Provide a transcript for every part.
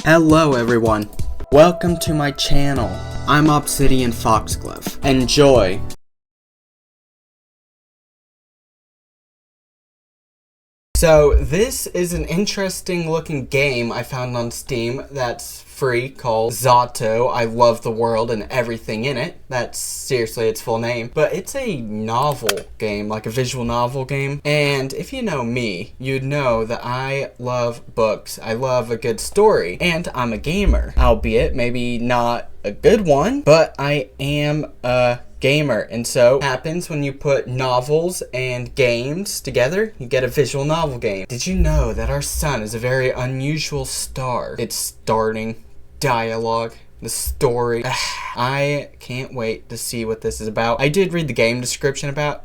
Hello everyone, welcome to my channel. I'm Obsidian Foxglove. Enjoy! So this is an interesting looking game I found on Steam that's free called Z.A.T.O. I love the world and everything in it. That's seriously its full name. But it's a novel game, like a visual novel game. And if you know me, you'd know that I love books. I love a good story. And I'm a gamer. Albeit maybe not a good one, but I am a gamer. And so happens when you put novels and games together, you get a visual novel game. Did you know that our sun is a very unusual star? It's starting dialogue, the story. I can't wait to see what this is about. I did read the game description about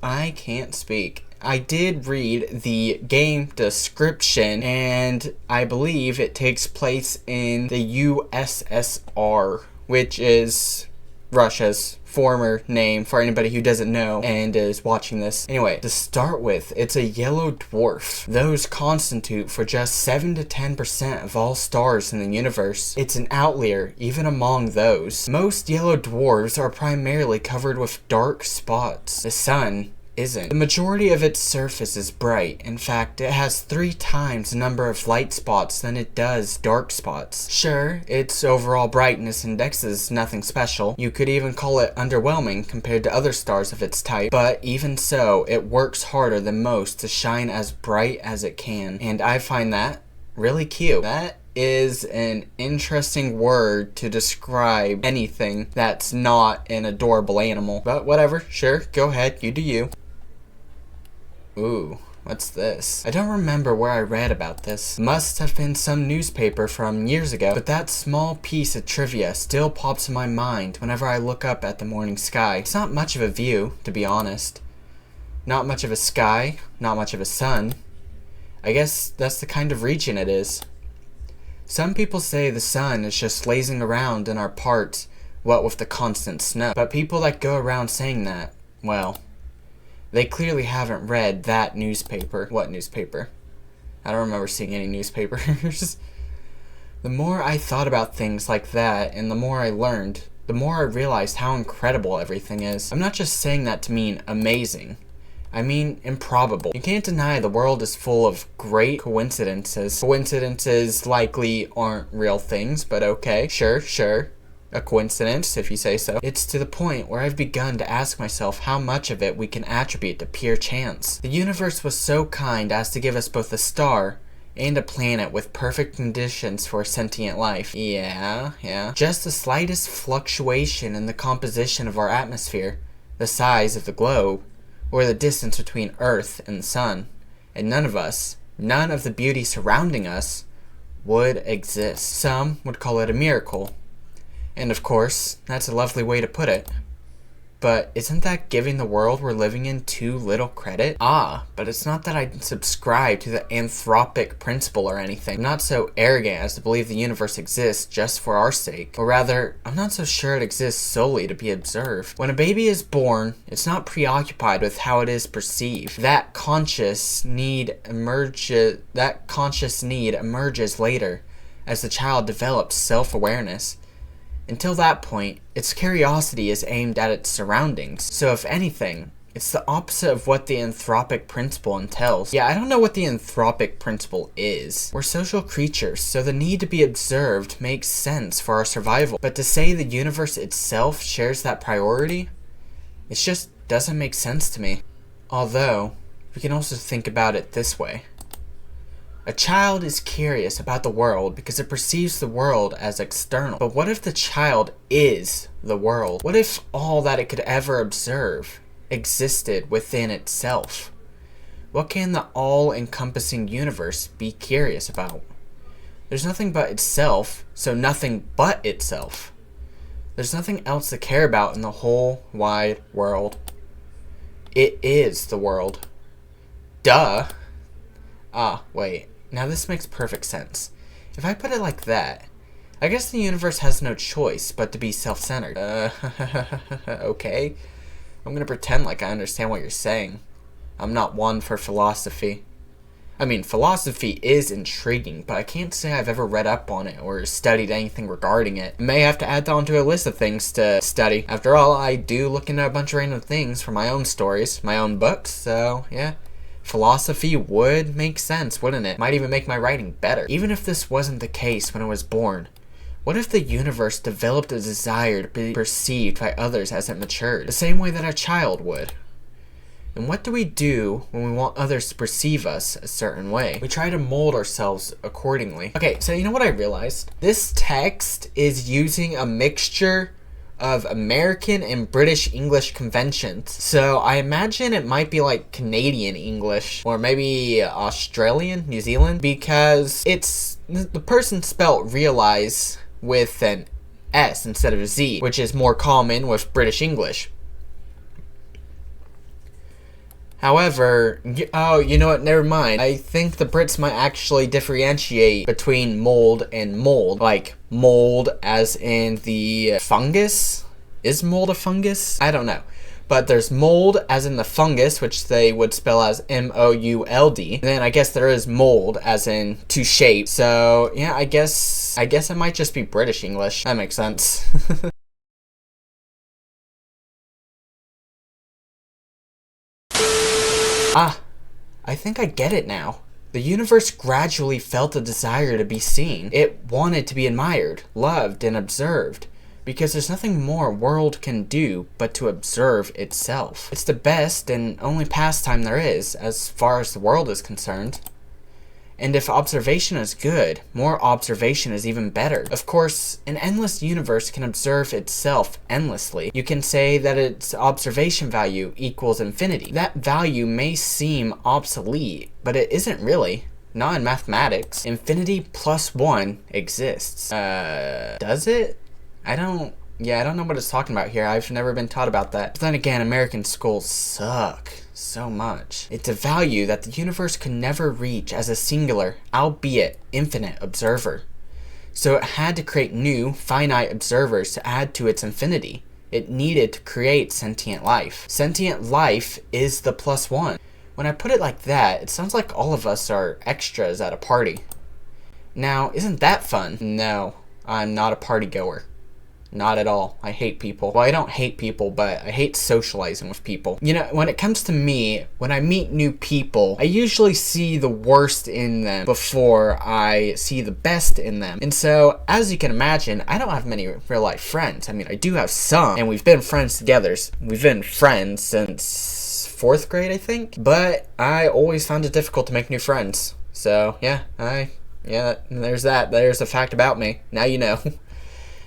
I can't speak. I did read the game description, and I believe it takes place in the USSR, which is Russia's former name for anybody who doesn't know and is watching this. Anyway, to start with, it's a yellow dwarf. Those constitute for just 7 to 10% of all stars in the universe. It's an outlier even among those. Most yellow dwarfs are primarily covered with dark spots. The sun isn't. The majority of its surface is bright. In fact, it has 3 times the number of light spots than it does dark spots. Sure, its overall brightness index is nothing special. You could even call it underwhelming compared to other stars of its type, but even so, it works harder than most to shine as bright as it can, and I find that really cute. That is an interesting word to describe anything that's not an adorable animal, but whatever, sure, go ahead, you do you. Ooh, what's this? I don't remember where I read about this. Must have been some newspaper from years ago, but that small piece of trivia still pops in my mind whenever I look up at the morning sky. It's not much of a view, to be honest. Not much of a sky, not much of a sun. I guess that's the kind of region it is. Some people say the sun is just lazing around in our parts, what with the constant snow. But people that go around saying that, well, they clearly haven't read that newspaper. What newspaper? I don't remember seeing any newspapers. The more I thought about things like that, and the more I learned, the more I realized how incredible everything is. I'm not just saying that to mean amazing. I mean improbable. You can't deny the world is full of great coincidences. Coincidences likely aren't real things, but okay. Sure. A coincidence, if you say so. It's to the point where I've begun to ask myself how much of it we can attribute to pure chance. The universe was so kind as to give us both a star and a planet with perfect conditions for sentient life. Yeah. Just the slightest fluctuation in the composition of our atmosphere, the size of the globe, or the distance between Earth and the sun, and none of the beauty surrounding us, would exist. Some would call it a miracle. And of course, that's a lovely way to put it. But isn't that giving the world we're living in too little credit? But it's not that I subscribe to the anthropic principle or anything. I'm not so arrogant as to believe the universe exists just for our sake. Or rather, I'm not so sure it exists solely to be observed. When a baby is born, it's not preoccupied with how it is perceived. That conscious need emerges later as the child develops self-awareness. Until that point, its curiosity is aimed at its surroundings. So if anything, it's the opposite of what the anthropic principle entails. Yeah, I don't know what the anthropic principle is. We're social creatures, so the need to be observed makes sense for our survival. But to say the universe itself shares that priority, it just doesn't make sense to me. Although, we can also think about it this way. A child is curious about the world because it perceives the world as external. But what if the child is the world? What if all that it could ever observe existed within itself? What can the all-encompassing universe be curious about? There's nothing but itself, so nothing but itself. There's nothing else to care about in the whole wide world. It is the world. Duh. Wait. Now this makes perfect sense. If I put it like that, I guess the universe has no choice but to be self-centered. Okay. I'm gonna pretend like I understand what you're saying. I'm not one for philosophy. I mean, philosophy is intriguing, but I can't say I've ever read up on it or studied anything regarding it. I may have to add that onto a list of things to study. After all, I do look into a bunch of random things for my own stories, my own books, so yeah. Philosophy would make sense, wouldn't it? Might even make my writing better. Even if this wasn't the case when I was born, what if the universe developed a desire to be perceived by others as it matured, the same way that a child would? And what do we do when we want others to perceive us a certain way? We try to mold ourselves accordingly. Okay, so you know what I realized? This text is using a mixture of American and British English conventions. So I imagine it might be like Canadian English or maybe Australian, New Zealand, because it's the person spelt realize with an S instead of a Z, which is more common with British English. However, oh, you know what, never mind. I think the Brits might actually differentiate between mold and mold. Like, mold as in the fungus? Is mold a fungus? I don't know. But there's mold as in the fungus, which they would spell as M-O-U-L-D. And then I guess there is mold as in to shape. So, yeah, I guess it might just be British English. That makes sense. Ah, I think I get it now. The universe gradually felt a desire to be seen. It wanted to be admired, loved, and observed. Because there's nothing more a world can do but to observe itself. It's the best and only pastime there is, as far as the world is concerned. And if observation is good, more observation is even better. Of course, an endless universe can observe itself endlessly. You can say that its observation value equals infinity. That value may seem obsolete, but it isn't really. Not in mathematics. Infinity plus 1 exists. Does it? I don't know what it's talking about here. I've never been taught about that. But then again, American schools suck so much. It's a value that the universe could never reach as a singular, albeit infinite, observer. So it had to create new, finite observers to add to its infinity. It needed to create sentient life. Sentient life is the plus 1. When I put it like that, it sounds like all of us are extras at a party. Now, isn't that fun? No, I'm not a party goer. Not at all. I hate people. Well, I don't hate people, but I hate socializing with people. You know, when it comes to me, when I meet new people, I usually see the worst in them before I see the best in them. And so, as you can imagine, I don't have many real life friends. I mean, I do have some, and we've been friends together. We've been friends since 4th grade, I think. But I always found it difficult to make new friends. So, yeah, there's that. There's a fact about me. Now you know.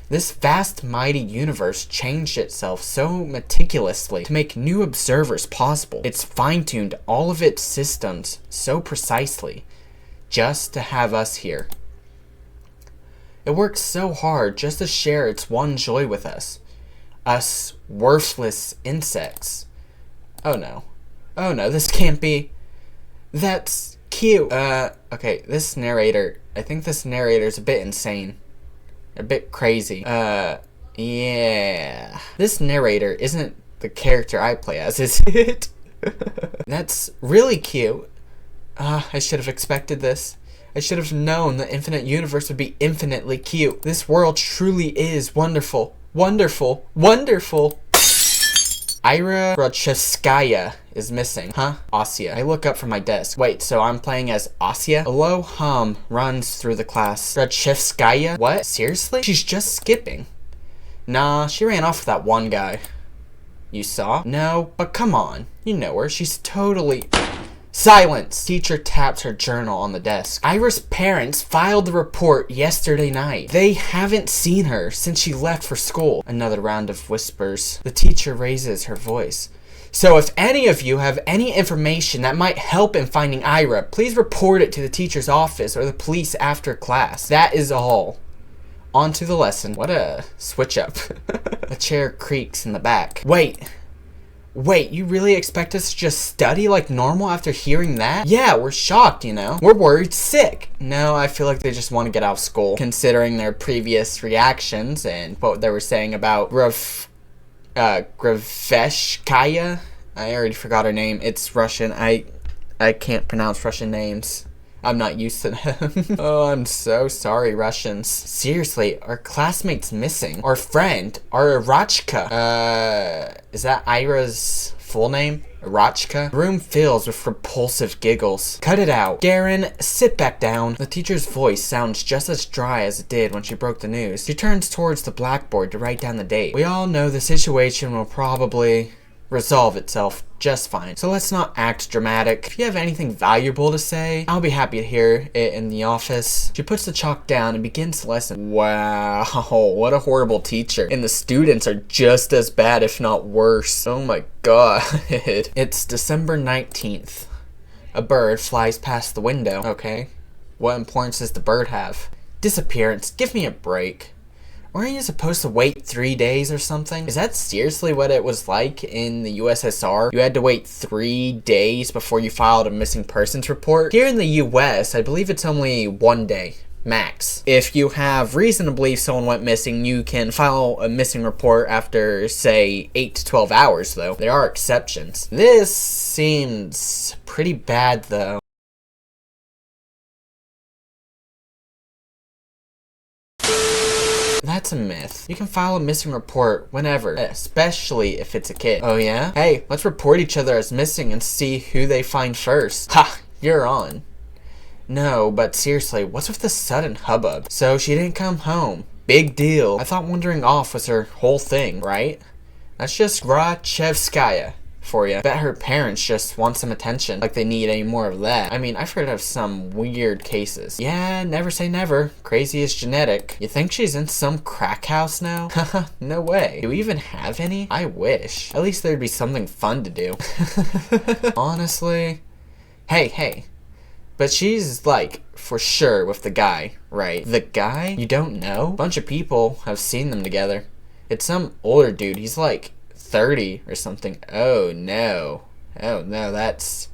This vast, mighty universe changed itself so meticulously to make new observers possible. It's fine-tuned all of its systems so precisely just to have us here. It works so hard just to share its one joy with us. Us worthless insects. Oh no. Oh no, this can't be. That's cute. Okay, this narrator, I think this narrator's a bit insane. A bit crazy. Yeah. This narrator isn't the character I play as, is it? That's really cute. I should have expected this. I should have known the infinite universe would be infinitely cute. This world truly is wonderful. Wonderful. Wonderful. IRA GRACHEVSKAYA is missing. Huh? Asya. I look up from my desk. Wait, so I'm playing as Asya? A low hum runs through the class. GRACHEVSKAYA? What? Seriously? She's just skipping. Nah, she ran off with that one guy. You saw? No, but come on. You know her. She's totally... Silence! Teacher taps her journal on the desk. Ira's parents filed the report yesterday night. They haven't seen her since she left for school. Another round of whispers. The teacher raises her voice. So if any of you have any information that might help in finding Ira, please report it to the teacher's office or the police after class. That is all. On to the lesson. What a switch up. A chair creaks in the back. Wait, you really expect us to just study like normal after hearing that? Yeah, we're shocked, you know. We're worried sick. No, I feel like they just want to get out of school, considering their previous reactions and what they were saying about GRACHEVSKAYA. I already forgot her name. It's Russian. I I can't pronounce Russian names. I'm not used to them. Oh, I'm so sorry, Russians. Seriously, our classmate's missing. Our friend, our Arachka. Is that Ira's full name? Arachka? The room fills with repulsive giggles. Cut it out. Garen, sit back down. The teacher's voice sounds just as dry as it did when she broke the news. She turns towards the blackboard to write down the date. We all know the situation will probably resolve itself just fine. So let's not act dramatic. If you have anything valuable to say, I'll be happy to hear it in the office. She puts the chalk down and begins the lesson. Wow, what a horrible teacher. And the students are just as bad, if not worse. Oh my god. It's December 19th. A bird flies past the window. Okay. What importance does the bird have? Disappearance. Give me a break. Weren't you supposed to wait 3 days or something? Is that seriously what it was like in the USSR? You had to wait 3 days before you filed a missing persons report? Here in the US, I believe it's only 1 day, max. If you have reason to believe someone went missing, you can file a missing report after, say, 8 to 12 hours, though. There are exceptions. This seems pretty bad, though. That's a myth. You can file a missing report whenever, especially if it's a kid. Oh yeah? Hey, let's report each other as missing and see who they find first. Ha! You're on. No, but seriously, what's with the sudden hubbub? So she didn't come home. Big deal. I thought wandering off was her whole thing, right? That's just GRACHEVSKAYA for you. Bet her parents just want some attention, like they need any more of that. I mean, I've heard of some weird cases. Yeah, never say never. Crazy is genetic. You think she's in some crack house now? Haha, no way. Do we even have any? I wish. At least there'd be something fun to do. Honestly. Hey. But she's, like, for sure with the guy, right? The guy? You don't know? A bunch of people have seen them together. It's some older dude. He's like 30 or something. Oh no, that's...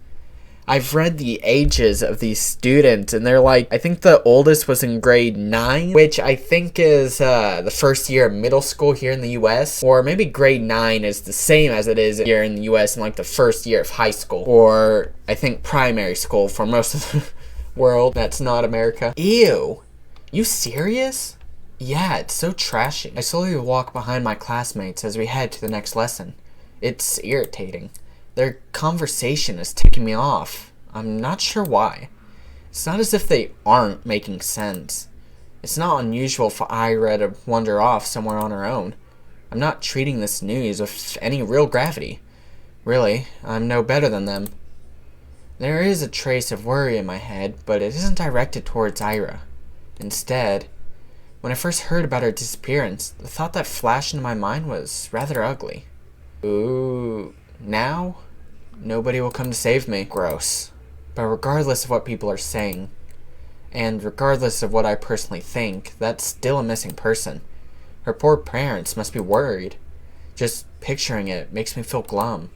I've read the ages of these students and they're like, I think the oldest was in grade 9, which I think is the first year of middle school here in the US, or maybe grade 9 is the same as it is here in the US in like the first year of high school, or I think primary school for most of the world that's not America. Ew, you serious? Yeah, it's so trashy. I slowly walk behind my classmates as we head to the next lesson. It's irritating. Their conversation is ticking me off. I'm not sure why. It's not as if they aren't making sense. It's not unusual for IRA to wander off somewhere on her own. I'm not treating this news with any real gravity. Really, I'm no better than them. There is a trace of worry in my head, but it isn't directed towards IRA. Instead, when I first heard about her disappearance, the thought that flashed into my mind was rather ugly. Ooh, now? Nobody will come to save me. Gross. But regardless of what people are saying, and regardless of what I personally think, that's still a missing person. Her poor parents must be worried. Just picturing it makes me feel glum.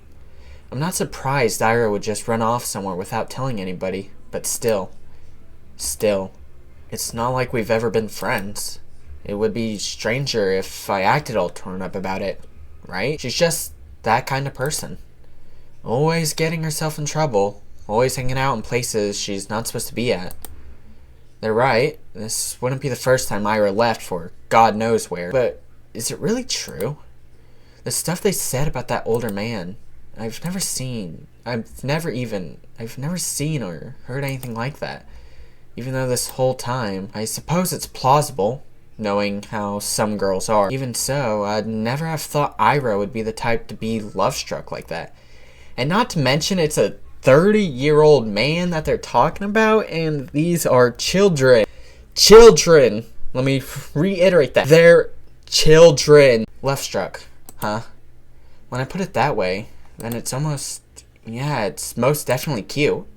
I'm not surprised Ira would just run off somewhere without telling anybody, but still, it's not like we've ever been friends. It would be stranger if I acted all torn up about it, right? She's just that kind of person. Always getting herself in trouble, always hanging out in places she's not supposed to be at. They're right, this wouldn't be the first time Ira left for God knows where, but is it really true? The stuff they said about that older man, I've never seen or heard anything like that. Even though this whole time, I suppose it's plausible, knowing how some girls are. Even so, I'd never have thought Ira would be the type to be love-struck like that. And not to mention, it's a 30-year-old man that they're talking about, and these are children. Children! Let me reiterate that. They're children. Love-struck, huh? When I put it that way, then it's almost, yeah, it's most definitely cute.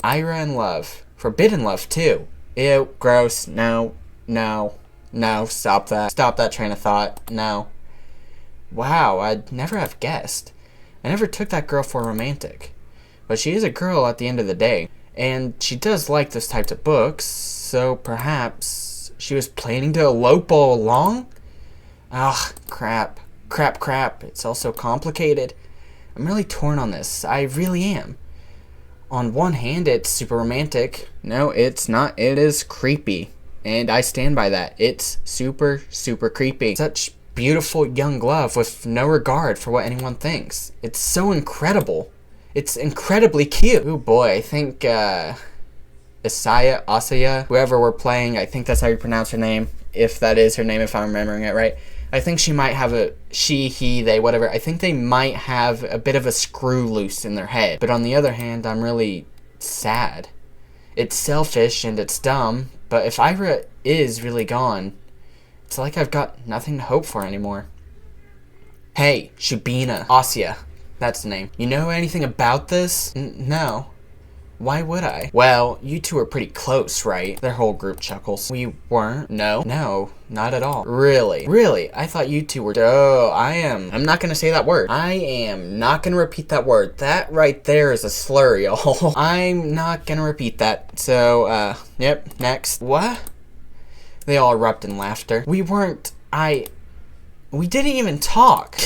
Ira in love. Forbidden love, too. Ew, gross, no, stop that. Stop that train of thought, no. Wow, I'd never have guessed. I never took that girl for a romantic. But she is a girl at the end of the day. And she does like those types of books, so perhaps she was planning to elope all along? Ugh, crap. It's all so complicated. I'm really torn on this. I really am. on one hand, it's super romantic. No, it's not. It is creepy. And I stand by that. It's super, super creepy. Such beautiful young love with no regard for what anyone thinks. It's so incredible. It's incredibly cute. Oh boy, I think Asaya, whoever we're playing, I think that's how you pronounce her name. If that is her name, if I'm remembering it right. I think she might have a she, he, they, whatever. I think they might have a bit of a screw loose in their head. But on the other hand, I'm really sad. It's selfish and it's dumb, but if IRA is really gone, it's like I've got nothing to hope for anymore. Hey, Shubina, Asya, that's the name. You know anything about this? No. Why would I? Well, you two are pretty close, right? Their whole group chuckles. We weren't? No, not at all. Really? Really? I thought you two were. Oh, I'm not gonna say that word. I am not gonna repeat that word. That right there is a slur, y'all. I'm not gonna repeat that. So, yep, next. What? They all erupt in laughter. We weren't. We didn't even talk.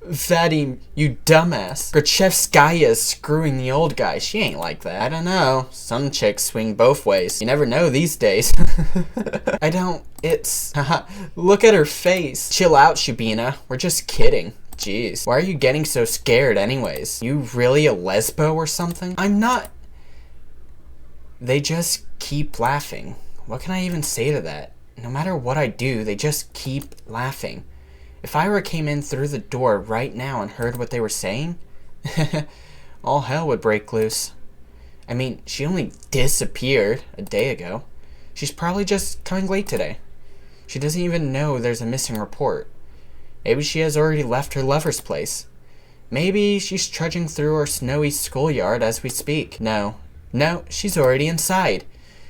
Vadim, you dumbass. GRACHEVSKAYA is screwing the old guy. She ain't like that. I don't know. Some chicks swing both ways. You never know these days. Look at her face. Chill out, Shubina. We're just kidding. Jeez. Why are you getting so scared anyways? You really a lesbo or something? I'm not. They just keep laughing. What can I even say to that? No matter what I do, they just keep laughing. If IRA came in through the door right now and heard what they were saying, all hell would break loose. I mean, she only disappeared a day ago. She's probably just coming late today. She doesn't even know there's a missing report. Maybe she has already left her lover's place. Maybe she's trudging through our snowy schoolyard as we speak. No, she's already inside.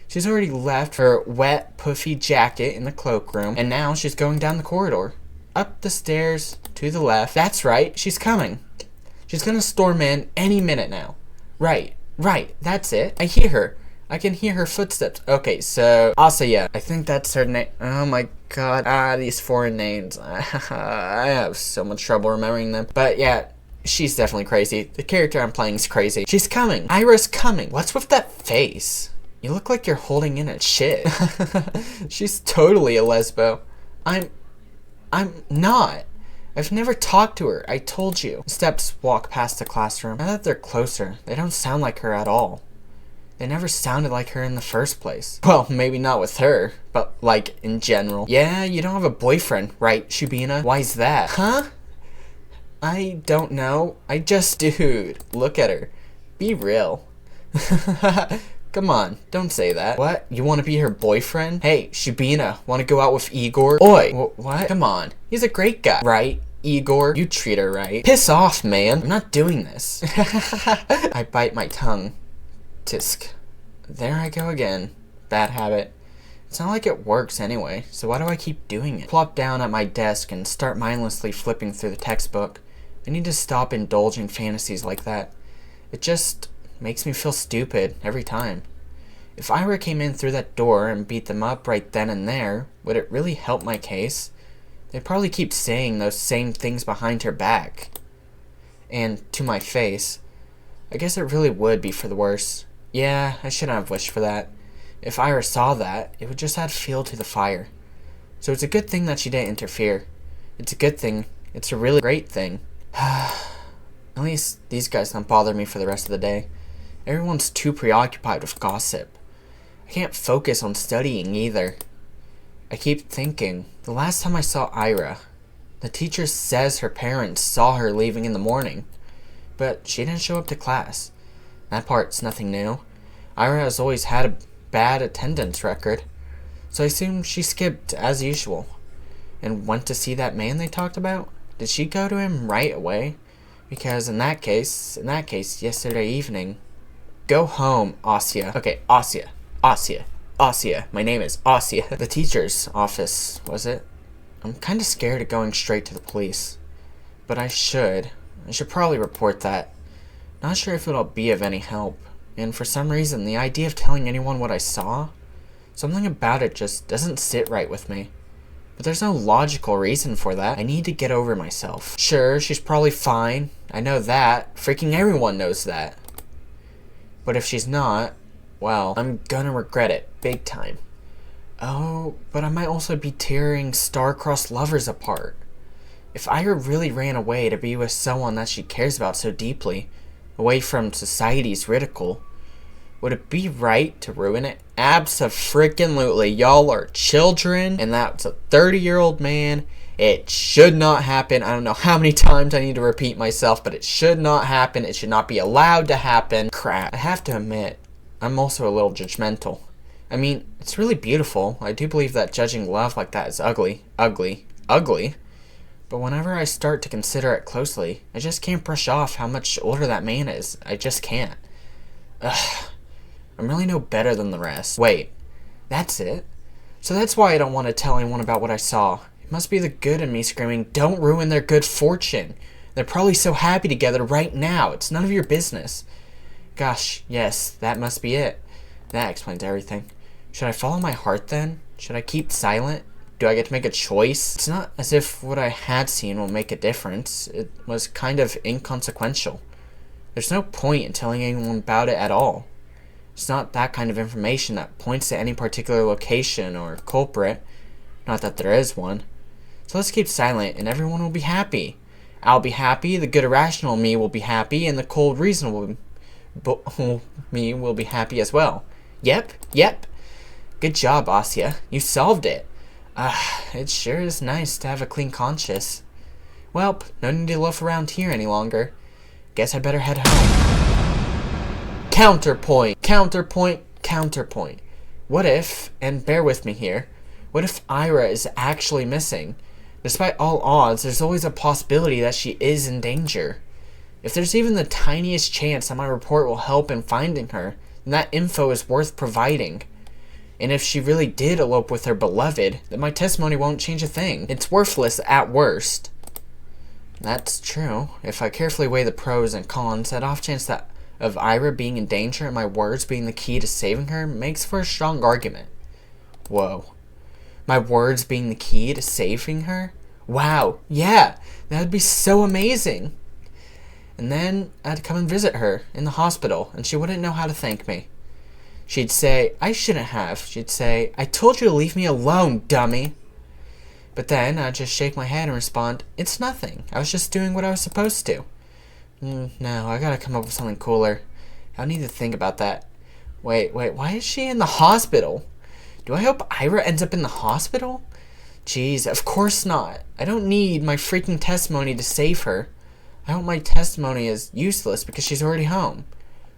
She's already left her wet, puffy jacket in the cloakroom, and now she's going down the corridor. Up the stairs, to the left. That's right, she's coming. She's gonna storm in any minute now. Right, that's it. I hear her. I can hear her footsteps. Okay, so, Asaya. I think that's her name. Oh my god. These foreign names. I have so much trouble remembering them. But yeah, she's definitely crazy. The character I'm playing is crazy. She's coming. Ira's coming. What's with that face? You look like you're holding in a shit. She's totally a lesbo. I'm not. I've never talked to her. I told you. Steps walk past the classroom. Now that they're closer, they don't sound like her at all. They never sounded like her in the first place. Well, maybe not with her, but like in general. Yeah, you don't have a boyfriend, right, Shubina? Why's that? Huh? I don't know. Dude, look at her. Be real. Come on, don't say that. What? You want to be her boyfriend? Hey, Shubina, want to go out with Igor? Oi! What? Come on. He's a great guy, right? Igor, you treat her right. Piss off, man. I'm not doing this. I bite my tongue. Tisk. There I go again. Bad habit. It's not like it works anyway, so why do I keep doing it? Plop down at my desk and start mindlessly flipping through the textbook. I need to stop indulging fantasies like that. It just makes me feel stupid every time. If IRA came in through that door and beat them up right then and there, would it really help my case? They'd probably keep saying those same things behind her back. And to my face. I guess it really would be for the worse. Yeah, I shouldn't have wished for that. If IRA saw that, it would just add fuel to the fire. So it's a good thing that she didn't interfere. It's a good thing. It's a really great thing. At least these guys don't bother me for the rest of the day. Everyone's too preoccupied with gossip. I can't focus on studying either. I keep thinking, the last time I saw Ira, the teacher says her parents saw her leaving in the morning, but she didn't show up to class. That part's nothing new. Ira has always had a bad attendance record, so I assume she skipped as usual. And went to see that man they talked about? Did she go to him right away? Because in that case, yesterday evening. Go home, Asya. Okay, Asya. My name is Asya. The teacher's office, was it? I'm kinda scared of going straight to the police. But I should probably report that. Not sure if it'll be of any help. And for some reason, the idea of telling anyone what I saw, something about it just doesn't sit right with me. But there's no logical reason for that. I need to get over myself. Sure, she's probably fine. I know that. Freaking everyone knows that. But if she's not, well, I'm gonna regret it big time. Oh, but I might also be tearing star-crossed lovers apart. If Ira really ran away to be with someone that she cares about so deeply, away from society's ridicule, would it be right to ruin it? Abso-freaking-lutely. Y'all are children, and that's a 30-year-old man. It should not happen. I don't know how many times I need to repeat myself, but it should not happen. It should not be allowed to happen. Crap. I have to admit, I'm also a little judgmental. I mean, it's really beautiful. I do believe that judging love like that is ugly. Ugly. Ugly. But whenever I start to consider it closely, I just can't brush off how much older that man is. I just can't. Ugh. I'm really no better than the rest. Wait. That's it? So that's why I don't want to tell anyone about what I saw. It must be the good in me screaming, don't ruin their good fortune. They're probably so happy together right now. It's none of your business. Gosh, yes, that must be it. That explains everything. Should I follow my heart then? Should I keep silent? Do I get to make a choice? It's not as if what I had seen will make a difference. It was kind of inconsequential. There's no point in telling anyone about it at all. It's not that kind of information that points to any particular location or culprit. Not that there is one. So let's keep silent and everyone will be happy. I'll be happy, the good irrational me will be happy, and the cold reasonable me will be happy as well. Yep. Good job, Asya. You solved it. It sure is nice to have a clean conscience. Welp, no need to loaf around here any longer. Guess I'd better head home. Counterpoint. What if, and bear with me here, what if Ira is actually missing? Despite all odds, there's always a possibility that she is in danger. If there's even the tiniest chance that my report will help in finding her, then that info is worth providing. And if she really did elope with her beloved, then my testimony won't change a thing. It's worthless at worst. That's true. If I carefully weigh the pros and cons, that off chance that of Ira being in danger and my words being the key to saving her makes for a strong argument. Whoa. My words being the key to saving her? Wow, yeah, that would be so amazing. And then I'd come and visit her in the hospital, and she wouldn't know how to thank me. She'd say, I shouldn't have. She'd say, I told you to leave me alone, dummy. But then I'd just shake my head and respond, it's nothing. I was just doing what I was supposed to. No, I gotta come up with something cooler. I need to think about that. Wait, why is she in the hospital? Do I hope Ira ends up in the hospital? Jeez, of course not. I don't need my freaking testimony to save her. I hope my testimony is useless because she's already home.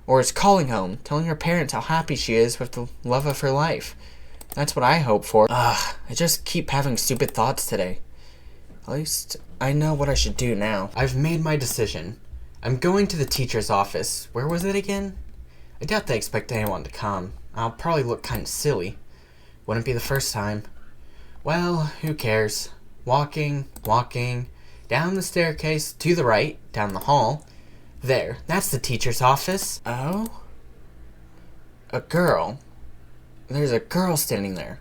Or is calling home, telling her parents how happy she is with the love of her life. That's what I hope for. I just keep having stupid thoughts today. At least, I know what I should do now. I've made my decision. I'm going to the teacher's office. Where was it again? I doubt they expect anyone to come. I'll probably look kind of silly. Wouldn't be the first time. Well, who cares? Walking, down the staircase, to the right, down the hall. There, that's the teacher's office. Oh? A girl. There's a girl standing there.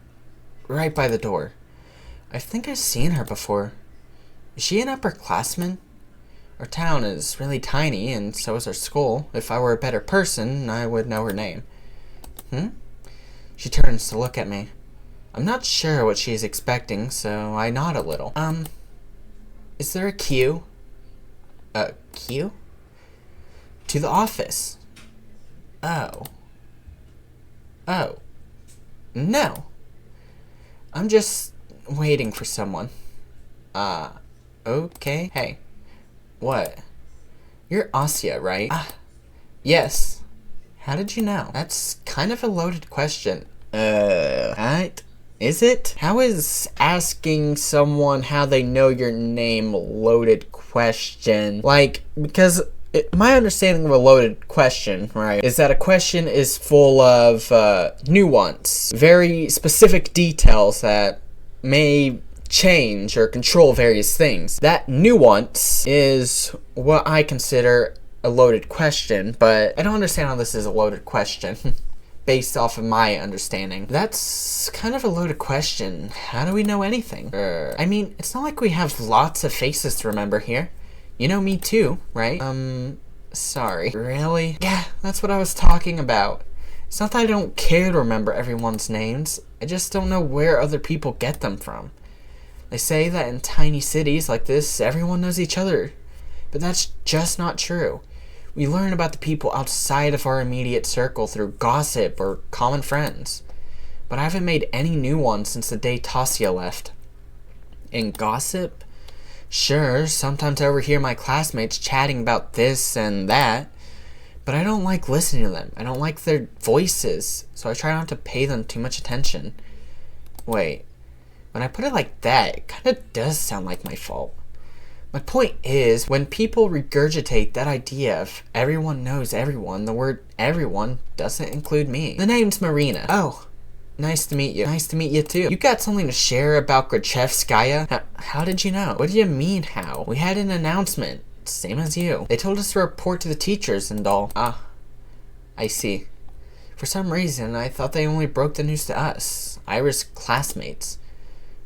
Right by the door. I think I've seen her before. Is she an upperclassman? Our town is really tiny, and so is our school. If I were a better person, I would know her name. She turns to look at me. I'm not sure what she's expecting, so I nod a little. Is there a queue? A queue? To the office. Oh. No. I'm just waiting for someone. Okay. Hey. What? You're Asya, right? Yes. How did you know? That's kind of a loaded question. Is it? How is asking someone how they know your name a loaded question? Like, because my understanding of a loaded question, right, is that a question is full of nuance, very specific details that may change or control various things. That nuance is what I consider a loaded question, but I don't understand how this is a loaded question. Based off of my understanding. That's kind of a loaded question. How do we know anything? I mean, it's not like we have lots of faces to remember here. You know me too, right? Sorry. Really? Yeah, that's what I was talking about. It's not that I don't care to remember everyone's names. I just don't know where other people get them from. They say that in tiny cities like this, everyone knows each other. But that's just not true. We learn about the people outside of our immediate circle through gossip or common friends. But I haven't made any new ones since the day Tasia left. And gossip? Sure, sometimes I overhear my classmates chatting about this and that, but I don't like listening to them. I don't like their voices, so I try not to pay them too much attention. Wait, when I put it like that, it kind of does sound like my fault. My point is, when people regurgitate that idea of everyone knows everyone, the word everyone doesn't include me. The name's Marina. Oh, nice to meet you. Nice to meet you too. You got something to share about GRACHEVSKAYA? How did you know? What do you mean how? We had an announcement, same as you. They told us to report to the teachers and all. Ah, I see. For some reason, I thought they only broke the news to us, IRA's classmates.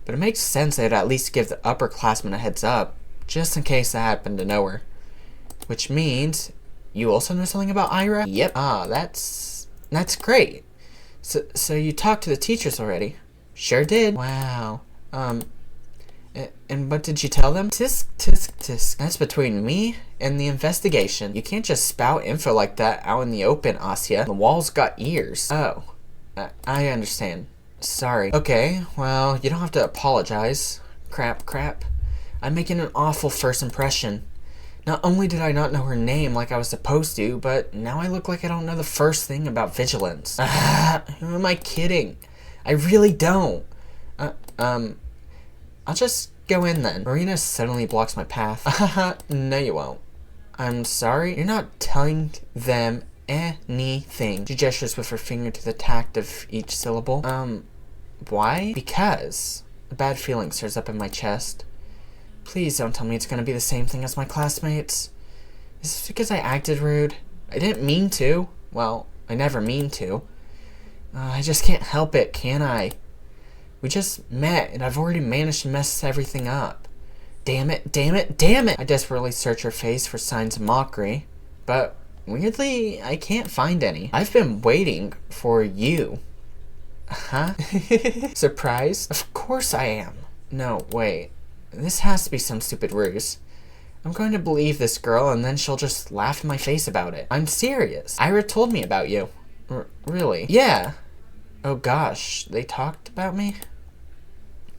But it makes sense they'd at least give the upperclassmen a heads up, just in case I happen to know her. Which means, you also know something about IRA? Yep. Ah, that's great. So you talked to the teachers already? Sure did. Wow. And what did you tell them? Tisk, tisk, tisk. That's between me and the investigation. You can't just spout info like that out in the open, Asya. The wall's got ears. Oh. I understand. Sorry. Okay, well, you don't have to apologize. Crap. I'm making an awful first impression. Not only did I not know her name like I was supposed to, but now I look like I don't know the first thing about vigilance. Who am I kidding? I really don't. I'll just go in then. Marina suddenly blocks my path. No you won't. I'm sorry? You're not telling them anything. She gestures with her finger to the tact of each syllable. Why? Because a bad feeling stirs up in my chest. Please don't tell me it's gonna be the same thing as my classmates. Is this because I acted rude? I didn't mean to. Well, I never mean to. I just can't help it, can I? We just met, and I've already managed to mess everything up. Damn it. I desperately search her face for signs of mockery, but weirdly, I can't find any. I've been waiting for you. Huh? Surprised? Of course I am. No, wait. This has to be some stupid ruse. I'm going to believe this girl, and then she'll just laugh in my face about it. I'm serious. Ira told me about you. Really? Yeah. Oh gosh, they talked about me?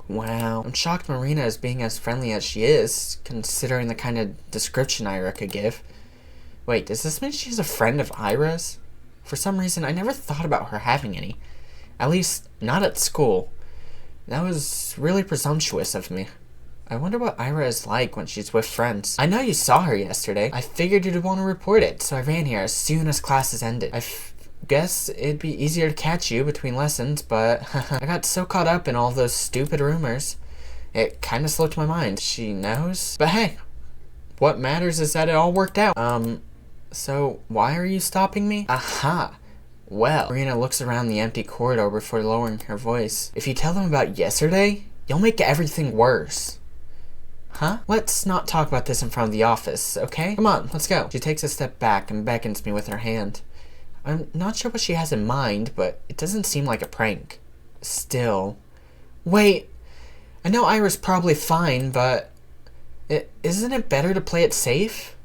Wow. I'm shocked Marina is being as friendly as she is, considering the kind of description Ira could give. Wait, does this mean she's a friend of Ira's? For some reason, I never thought about her having any. At least, not at school. That was really presumptuous of me. I wonder what Ira is like when she's with friends. I know you saw her yesterday. I figured you'd want to report it, so I ran here as soon as classes ended. I guess it'd be easier to catch you between lessons, but I got so caught up in all those stupid rumors. It kind of slipped my mind. She knows? But hey, what matters is that it all worked out. So why are you stopping me? Aha. Well, Marina looks around the empty corridor before lowering her voice. If you tell them about yesterday, you'll make everything worse. Huh? Let's not talk about this in front of the office, okay? Come on, let's go. She takes a step back and beckons me with her hand. I'm not sure what she has in mind, but it doesn't seem like a prank. Still. Wait. I know Ira's probably fine, but isn't it better to play it safe?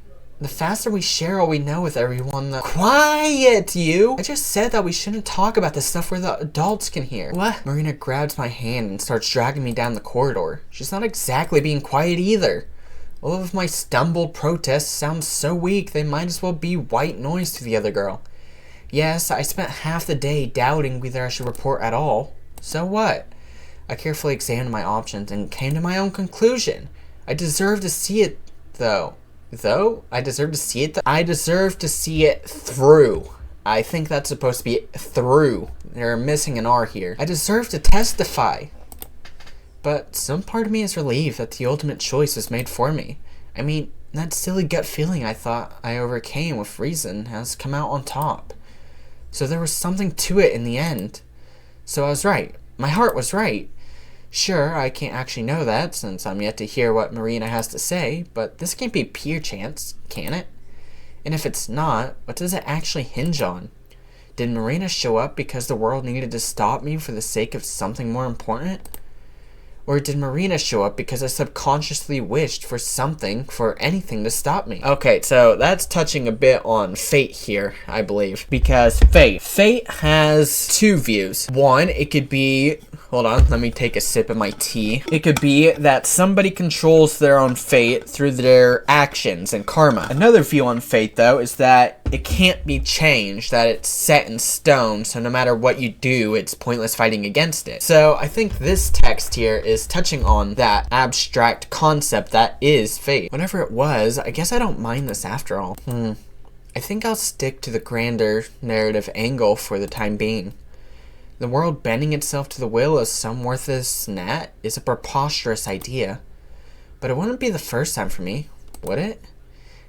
The faster we share all we know with everyone, the— Quiet, you! I just said that we shouldn't talk about this stuff where the adults can hear. What? Marina grabs my hand and starts dragging me down the corridor. She's not exactly being quiet either. All of my stumbled protests sound so weak they might as well be white noise to the other girl. Yes, I spent half the day doubting whether I should report at all. So what? I carefully examined my options and came to my own conclusion. I deserve to see it, though. I deserve to see it. I deserve to see it through. I think that's supposed to be through. They're missing an R here. I deserve to testify. But some part of me is relieved that the ultimate choice was made for me. I mean, that silly gut feeling I thought I overcame with reason has come out on top. So there was something to it in the end. So I was right. My heart was right. Sure, I can't actually know that since I'm yet to hear what Marina has to say, but this can't be pure chance, can it? And if it's not, what does it actually hinge on? Did Marina show up because the world needed to stop me for the sake of something more important? Or did Marina show up because I subconsciously wished for something, for anything to stop me? Okay, so that's touching a bit on fate here, I believe. Because fate has two views. One, it could be, hold on, let me take a sip of my tea. It could be that somebody controls their own fate through their actions and karma. Another view on fate, though, is that it can't be changed, that it's set in stone, so no matter what you do, it's pointless fighting against it. So I think this text here is touching on that abstract concept that is fate. Whatever it was, I guess I don't mind this after all. I think I'll stick to the grander narrative angle for the time being. The world bending itself to the will of some worthless gnat is a preposterous idea. But it wouldn't be the first time for me, would it?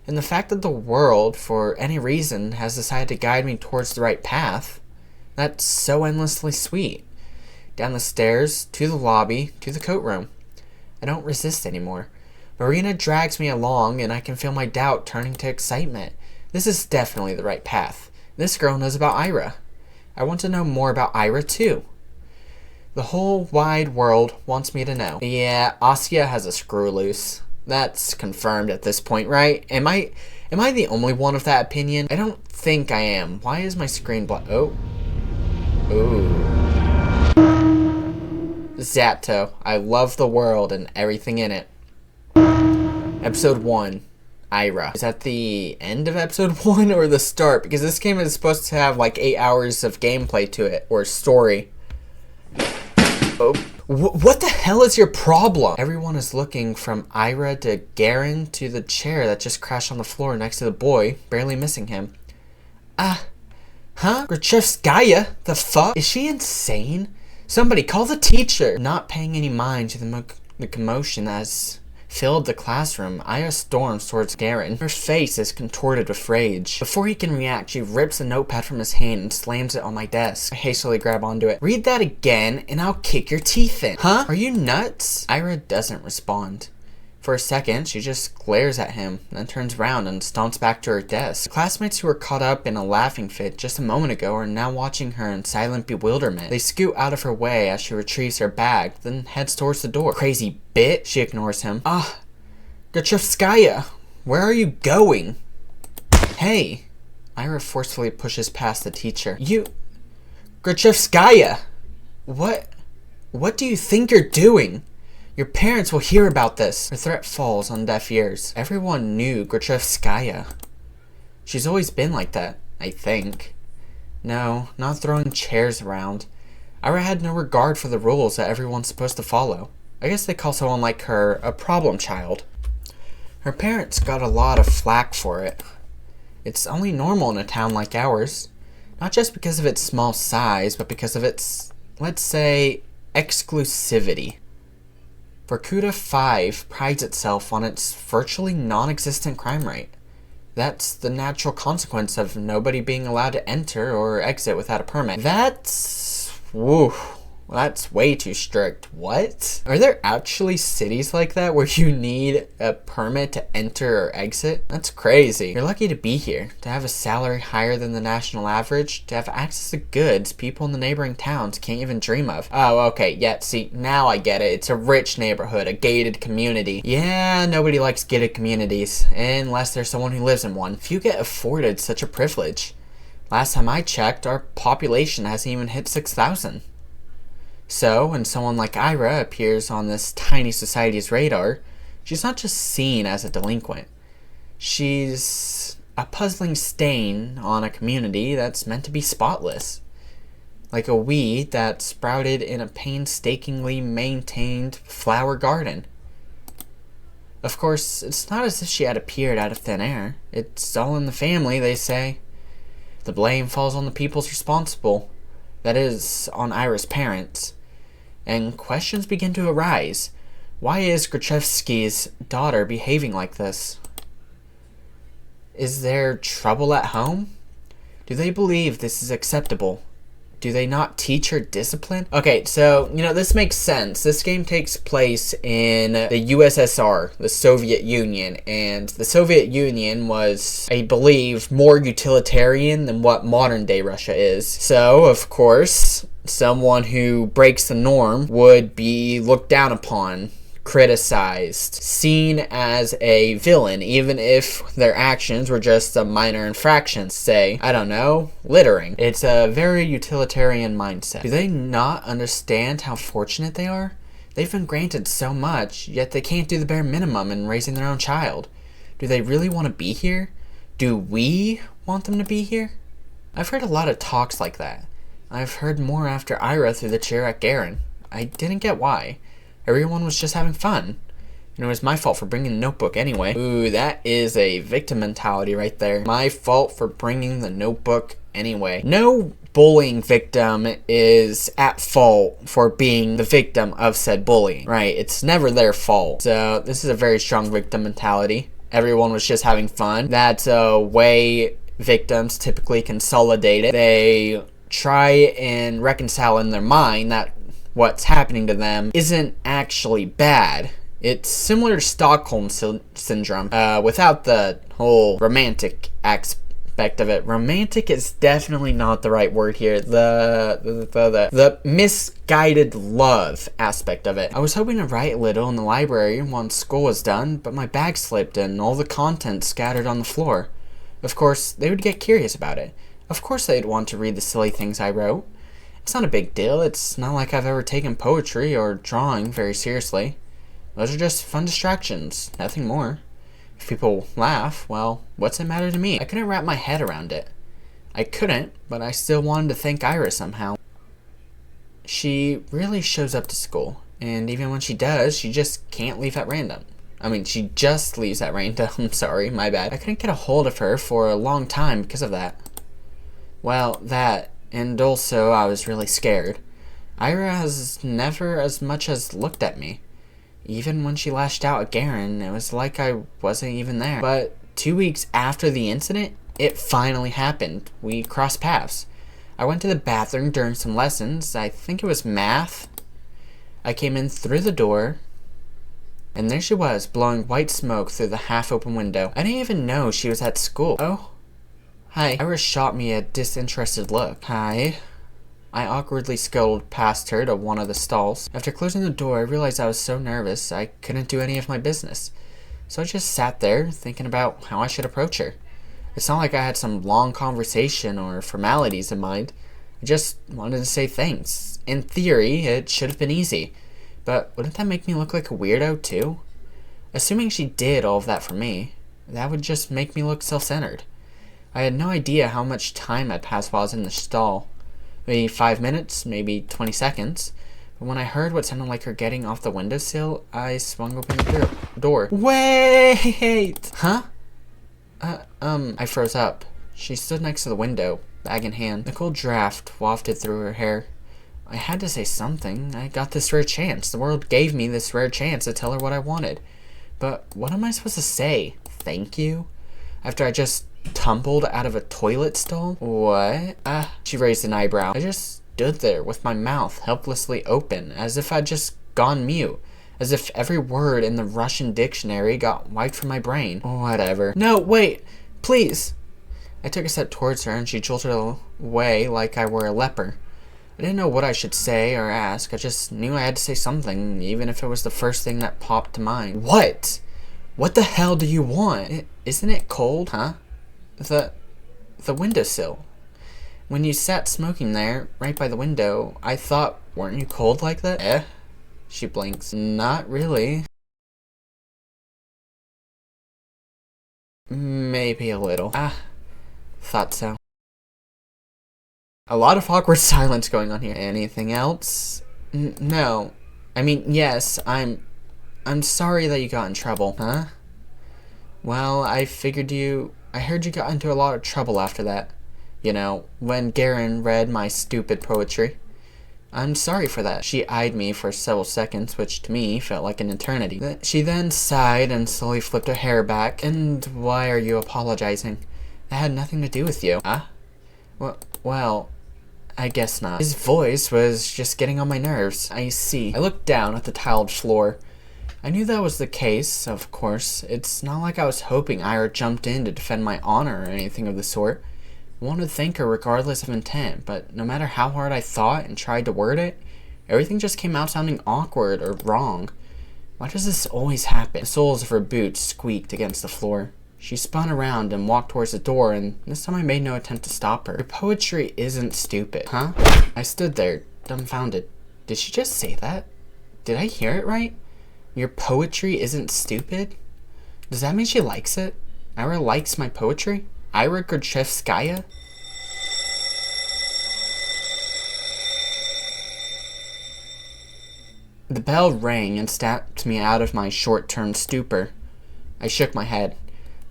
And the fact that the world, for any reason, has decided to guide me towards the right path, that's so endlessly sweet. Down the stairs, to the lobby, to the coat room. I don't resist anymore. Marina drags me along and I can feel my doubt turning to excitement. This is definitely the right path. This girl knows about IRA. I want to know more about IRA too. The whole wide world wants me to know. Yeah, Asya has a screw loose. That's confirmed at this point, right? Am I the only one of that opinion? I don't think I am. Why is my screen black? Oh. Ooh. Z.A.T.O. I love the world and everything in it. Episode 1. IRA. Is that the end of episode 1 or the start? Because this game is supposed to have like 8 hours of gameplay to it, or story. Oh. What the hell is your problem? Everyone is looking from IRA to Garen to the chair that just crashed on the floor next to the boy, barely missing him. Huh? GRACHEVSKAYA? The fuck? Is she insane? Somebody call the teacher! Not paying any mind to the commotion as filled the classroom, Aya storms towards Garen. Her face is contorted with rage. Before he can react, she rips a notepad from his hand and slams it on my desk. I hastily grab onto it. Read that again and I'll kick your teeth in. Huh? Are you nuts? Ira doesn't respond. For a second, she just glares at him, then turns around and stomps back to her desk. The classmates who were caught up in a laughing fit just a moment ago are now watching her in silent bewilderment. They scoot out of her way as she retrieves her bag, then heads towards the door. Crazy bitch! She ignores him. GRACHEVSKAYA! Where are you going? Hey! Ira forcefully pushes past the teacher. GRACHEVSKAYA! What do you think you're doing? Your parents will hear about this. Her threat falls on deaf ears. Everyone knew GRACHEVSKAYA. She's always been like that, I think. No, not throwing chairs around. Ira had no regard for the rules that everyone's supposed to follow. I guess they call someone like her a problem child. Her parents got a lot of flack for it. It's only normal in a town like ours. Not just because of its small size, but because of its, let's say, exclusivity. Vorkuta 5 prides itself on its virtually non-existent crime rate. That's the natural consequence of nobody being allowed to enter or exit without a permit. That's way too strict. What? Are there actually cities like that where you need a permit to enter or exit? That's crazy. You're lucky to be here, to have a salary higher than the national average, to have access to goods people in the neighboring towns can't even dream of. Oh, okay, yeah, see, now I get it. It's a rich neighborhood, a gated community. Yeah, nobody likes gated communities, unless there's someone who lives in one. If you get afforded such a privilege, last time I checked, our population hasn't even hit 6,000. So, when someone like Ira appears on this tiny society's radar, she's not just seen as a delinquent. She's a puzzling stain on a community that's meant to be spotless. Like a weed that sprouted in a painstakingly maintained flower garden. Of course, it's not as if she had appeared out of thin air. It's all in the family, they say. The blame falls on the people's responsible. That is, on Ira's parents. And questions begin to arise. Why is GRACHEVSKAYA's daughter behaving like this? Is there trouble at home? Do they believe this is acceptable? Do they not teach her discipline? Okay, so, this makes sense. This game takes place in the USSR, the Soviet Union, and the Soviet Union was, I believe, more utilitarian than what modern day Russia is. So, of course, someone who breaks the norm would be looked down upon, criticized, seen as a villain, even if their actions were just a minor infraction. Say, I don't know, littering. It's a very utilitarian mindset. Do they not understand how fortunate they are? They've been granted so much, yet they can't do the bare minimum in raising their own child. Do they really want to be here? Do we want them to be here? I've heard a lot of talks like that. I've heard more after IRA threw the chair at Garen. I didn't get why. Everyone was just having fun. And it was my fault for bringing the notebook anyway. Ooh, that is a victim mentality right there. My fault for bringing the notebook anyway. No bullying victim is at fault for being the victim of said bullying, right? It's never their fault. So this is a very strong victim mentality. Everyone was just having fun. That's a way victims typically consolidate it. They try and reconcile in their mind that what's happening to them isn't actually bad. It's similar to Stockholm Syndrome, without the whole romantic aspect of it. Romantic is definitely not the right word here. The misguided love aspect of it. I was hoping to write a little in the library once school was done, but my bag slipped and all the contents scattered on the floor. Of course, they would get curious about it. Of course they'd want to read the silly things I wrote. It's not a big deal. It's not like I've ever taken poetry or drawing very seriously. Those are just fun distractions, nothing more. If people laugh, well, what's it matter to me? I couldn't wrap my head around it. I couldn't, but I still wanted to thank Ira somehow. She really shows up to school, and even when she does, she just can't leave at random. She just leaves at random. Sorry, my bad. I couldn't get a hold of her for a long time because of that. Well, that... and also, I was really scared. Ira has never as much as looked at me. Even when she lashed out at Garen, it was like I wasn't even there. But 2 weeks after the incident, it finally happened. We crossed paths. I went to the bathroom during some lessons. I think it was math. I came in through the door, and there she was, blowing white smoke through the half-open window. I didn't even know she was at school. Oh. Hi. Ira shot me a disinterested look. Hi. I awkwardly scuttled past her to one of the stalls. After closing the door, I realized I was so nervous I couldn't do any of my business. So I just sat there, thinking about how I should approach her. It's not like I had some long conversation or formalities in mind. I just wanted to say thanks. In theory, it should have been easy. But wouldn't that make me look like a weirdo, too? Assuming she did all of that for me, that would just make me look self-centered. I had no idea how much time had passed while I was in the stall. Maybe 5 minutes, maybe 20 seconds. But when I heard what sounded like her getting off the windowsill, I swung open the door. Wait! Huh? I froze up. She stood next to the window, bag in hand. The cold draft wafted through her hair. I had to say something. I got this rare chance. The world gave me this rare chance to tell her what I wanted. But what am I supposed to say? Thank you? After I just tumbled out of a toilet stall? What? She raised an eyebrow. I just stood there with my mouth helplessly open, as if I'd just gone mute. As if every word in the Russian dictionary got wiped from my brain. Whatever. No, wait! Please! I took a step towards her and she jolted away like I were a leper. I didn't know what I should say or ask. I just knew I had to say something, even if it was the first thing that popped to mind. What? What the hell do you want? Isn't it cold, huh? The windowsill. When you sat smoking there, right by the window, I thought, weren't you cold like that? She blinks. Not really. Maybe a little. Thought so. A lot of awkward silence going on here. Anything else? No. Yes, I'm sorry that you got in trouble. Huh? Well, I heard you got into a lot of trouble after that. When Garen read my stupid poetry. I'm sorry for that. She eyed me for several seconds, which to me felt like an eternity. She then sighed and slowly flipped her hair back. And why are you apologizing? That had nothing to do with you. Well, I guess not. His voice was just getting on my nerves. I see. I looked down at the tiled floor. I knew that was the case, of course. It's not like I was hoping Ira jumped in to defend my honor or anything of the sort. I wanted to thank her regardless of intent, but no matter how hard I thought and tried to word it, everything just came out sounding awkward or wrong. Why does this always happen? The soles of her boots squeaked against the floor. She spun around and walked towards the door, and this time I made no attempt to stop her. Your poetry isn't stupid, huh? I stood there, dumbfounded. Did she just say that? Did I hear it right? Your poetry isn't stupid? Does that mean she likes it? Ira likes my poetry? Ira GRACHEVSKAYA? The bell rang and snapped me out of my short-term stupor. I shook my head.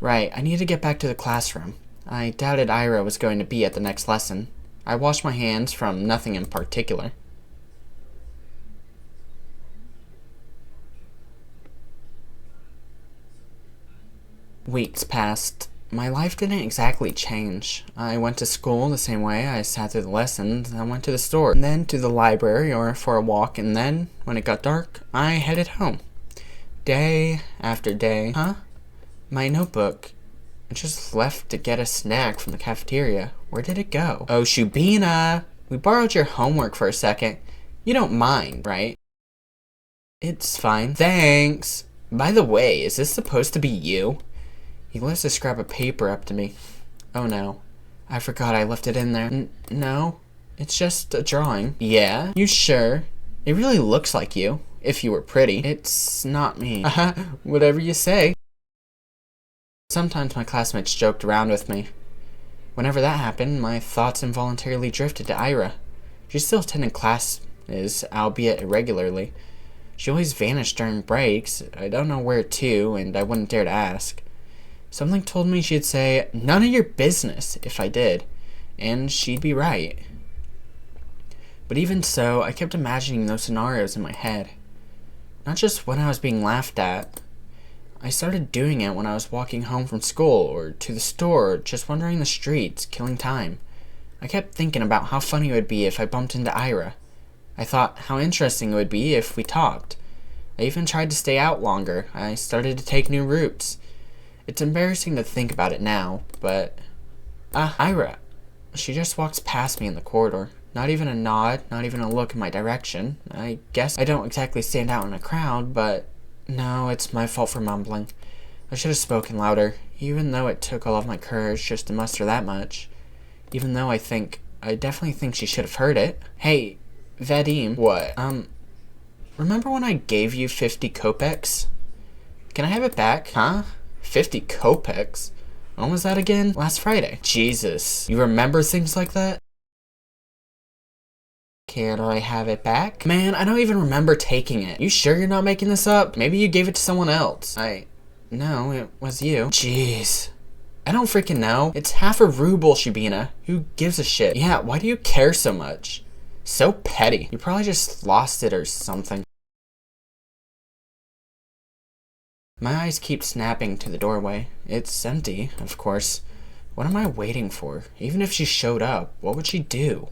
Right, I need to get back to the classroom. I doubted Ira was going to be at the next lesson. I washed my hands from nothing in particular. Weeks passed. My life didn't exactly change. I went to school the same way. I sat through the lessons, I went to the store, and then to the library or for a walk, and then, when it got dark, I headed home. Day after day. Huh? My notebook. I just left to get a snack from the cafeteria. Where did it go? Oh, Shubina! We borrowed your homework for a second. You don't mind, right? It's fine. Thanks! By the way, is this supposed to be you? He lifts a scrap of paper up to me. Oh no. I forgot I left it in there. No. It's just a drawing. Yeah? You sure? It really looks like you. If you were pretty. It's not me. Whatever you say. Sometimes my classmates joked around with me. Whenever that happened, my thoughts involuntarily drifted to Ira. She still attended classes, albeit irregularly. She always vanished during breaks. I don't know where to, and I wouldn't dare to ask. Something told me she'd say, "None of your business," if I did, and she'd be right. But even so, I kept imagining those scenarios in my head. Not just when I was being laughed at. I started doing it when I was walking home from school, or to the store, or just wandering the streets, killing time. I kept thinking about how funny it would be if I bumped into Ira. I thought how interesting it would be if we talked. I even tried to stay out longer. I started to take new routes. It's embarrassing to think about it now, but... Ira. She just walks past me in the corridor. Not even a nod, not even a look in my direction. I guess I don't exactly stand out in a crowd, but... No, it's my fault for mumbling. I should have spoken louder, even though it took all of my courage just to muster that much. Even though I definitely think she should have heard it. Hey, Vadim. What? Remember when I gave you 50 kopecks? Can I have it back? Huh? 50 kopecks? When was that again? Last Friday. Jesus. You remember things like that? Can I have it back? Man, I don't even remember taking it. You sure you're not making this up? Maybe you gave it to someone else. No, it was you. Jeez. I don't freaking know. It's half a ruble, Shubina. Who gives a shit? Yeah, why do you care so much? So petty. You probably just lost it or something. My eyes keep snapping to the doorway. It's empty, of course. What am I waiting for? Even if she showed up, what would she do?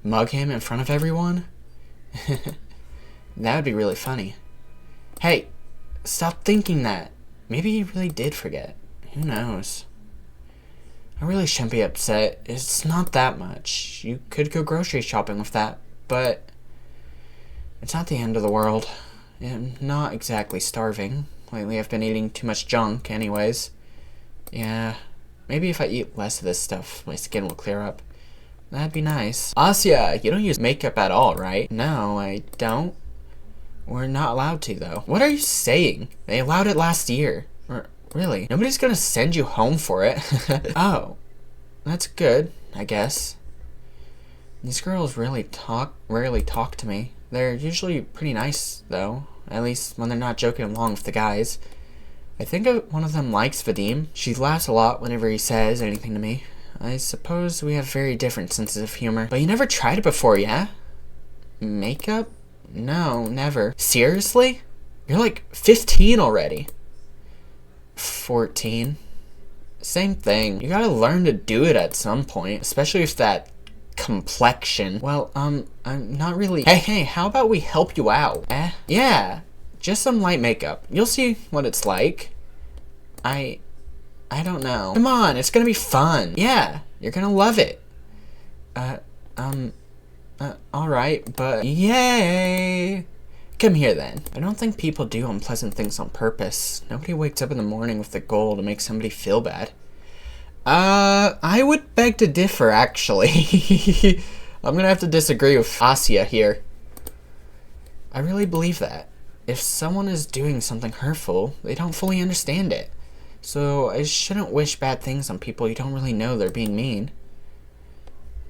Mug him in front of everyone? That would be really funny. Hey, stop thinking that. Maybe he really did forget. Who knows? I really shouldn't be upset. It's not that much. You could go grocery shopping with that, but it's not the end of the world. I'm not exactly starving. Lately I've been eating too much junk anyways. Yeah, maybe if I eat less of this stuff, my skin will clear up. That'd be nice. Asya, you don't use makeup at all, right? No, I don't. We're not allowed to, though. What are you saying? They allowed it last year. Really? Nobody's gonna send you home for it. Oh, that's good, I guess. These girls rarely talk to me. They're usually pretty nice, though. At least when they're not joking along with the guys. I think one of them likes Vadim. She laughs a lot whenever he says anything to me. I suppose we have very different senses of humor. But you never tried it before, yeah? Makeup? No, never. Seriously? You're like 15 already. 14. Same thing. You gotta learn to do it at some point, especially if that complexion. Well, I'm not really. Hey, how about we help you out? Yeah, just some light makeup. You'll see what it's like. I don't know. Come on, it's gonna be fun. Yeah, you're gonna love it. Alright, but yay! Come here then. I don't think people do unpleasant things on purpose. Nobody wakes up in the morning with the goal to make somebody feel bad. I would beg to differ, actually. I'm gonna have to disagree with Asya here. I really believe that. If someone is doing something hurtful, they don't fully understand it. So I shouldn't wish bad things on people you don't really know they're being mean.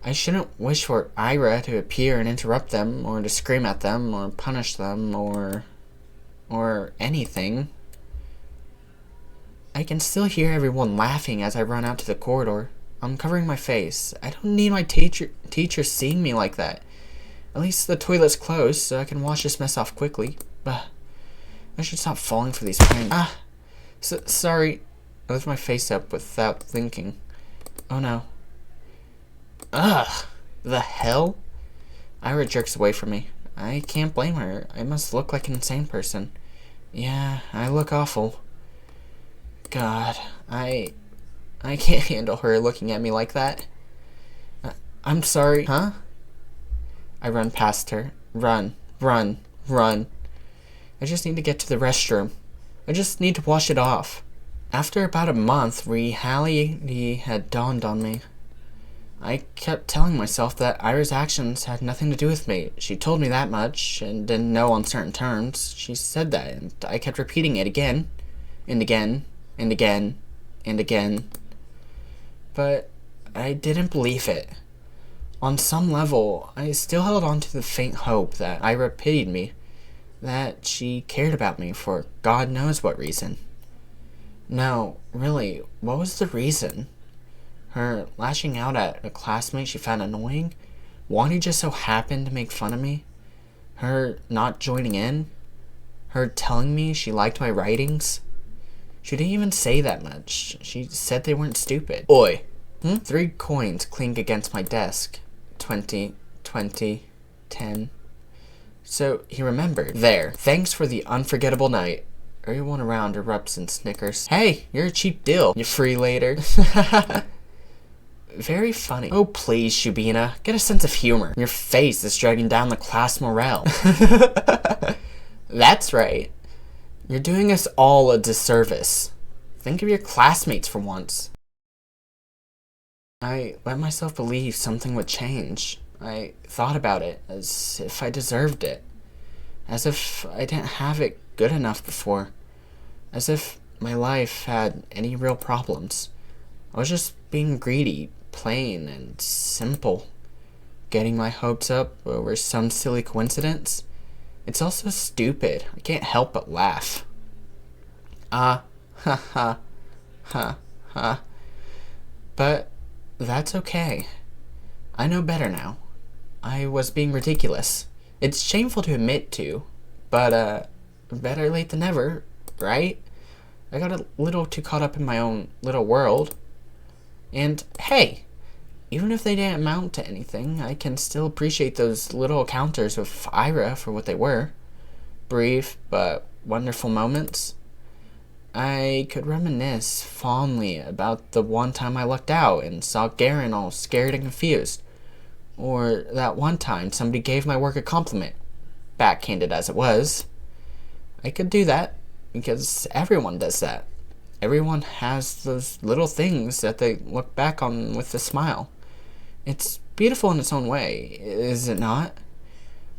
I shouldn't wish for IRA to appear and interrupt them, or to scream at them, or punish them, or anything. I can still hear everyone laughing as I run out to the corridor. I'm covering my face. I don't need my teacher seeing me like that. At least the toilet's closed, so I can wash this mess off quickly. But I should stop falling for these pranks. Sorry. I lift my face up without thinking. Oh no. Ugh! The hell? Ira jerks away from me. I can't blame her. I must look like an insane person. Yeah, I look awful. God, I can't handle her looking at me like that. I'm sorry. Huh? I run past her. Run. I just need to get to the restroom. I just need to wash it off. After about a month, reality had dawned on me. I kept telling myself that Ira's actions had nothing to do with me. She told me that much, and didn't know on certain terms. She said that, and I kept repeating it again, and again, and again, and again. But I didn't believe it. On some level, I still held on to the faint hope that Ira pitied me, that she cared about me for God knows what reason. No, really, what was the reason? Her lashing out at a classmate she found annoying? One who just so happened to make fun of me? Her not joining in? Her telling me she liked my writings? She didn't even say that much. She said they weren't stupid. Oi. 3 coins clink against my desk. 20, 20, 10. So he remembered. There. Thanks for the unforgettable night. Everyone around erupts in snickers. Hey, you're a cheap deal, you free later. Very funny. Oh please, Shubina, get a sense of humor. Your face is dragging down the class morale. That's right. You're doing us all a disservice. Think of your classmates for once. I let myself believe something would change. I thought about it as if I deserved it. As if I didn't have it good enough before. As if my life had any real problems. I was just being greedy, plain and simple. Getting my hopes up over some silly coincidence. It's also stupid. I can't help but laugh. Ha ha, ha ha. But that's okay. I know better now. I was being ridiculous. It's shameful to admit to, but better late than never, right? I got a little too caught up in my own little world. And hey, even if they didn't amount to anything, I can still appreciate those little encounters with Ira for what they were. Brief but wonderful moments. I could reminisce fondly about the one time I lucked out and saw Garen all scared and confused. Or that one time somebody gave my work a compliment, backhanded as it was. I could do that, because everyone does that. Everyone has those little things that they look back on with a smile. It's beautiful in its own way, is it not?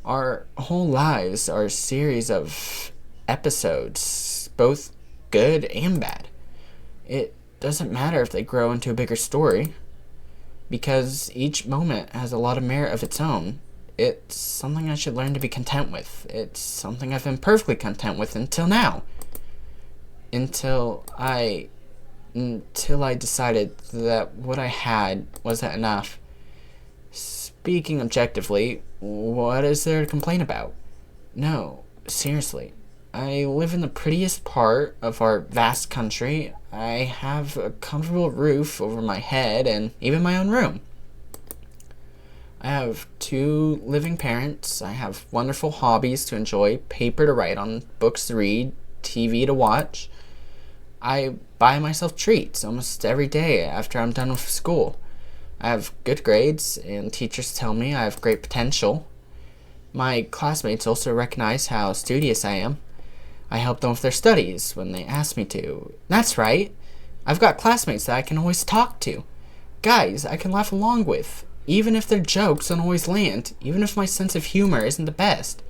Our whole lives are a series of episodes, both good and bad. It doesn't matter if they grow into a bigger story, because each moment has a lot of merit of its own. It's something I should learn to be content with. It's something I've been perfectly content with until now. Until I decided that what I had wasn't enough. Speaking objectively, what is there to complain about? No, seriously. I live in the prettiest part of our vast country. I have a comfortable roof over my head and even my own room. I have 2 living parents. I have wonderful hobbies to enjoy, paper to write on, books to read, TV to watch. I buy myself treats almost every day after I'm done with school. I have good grades, and teachers tell me I have great potential. My classmates also recognize how studious I am. I help them with their studies when they ask me to. That's right. I've got classmates that I can always talk to. Guys I can laugh along with, even if their jokes don't always land, even if my sense of humor isn't the best.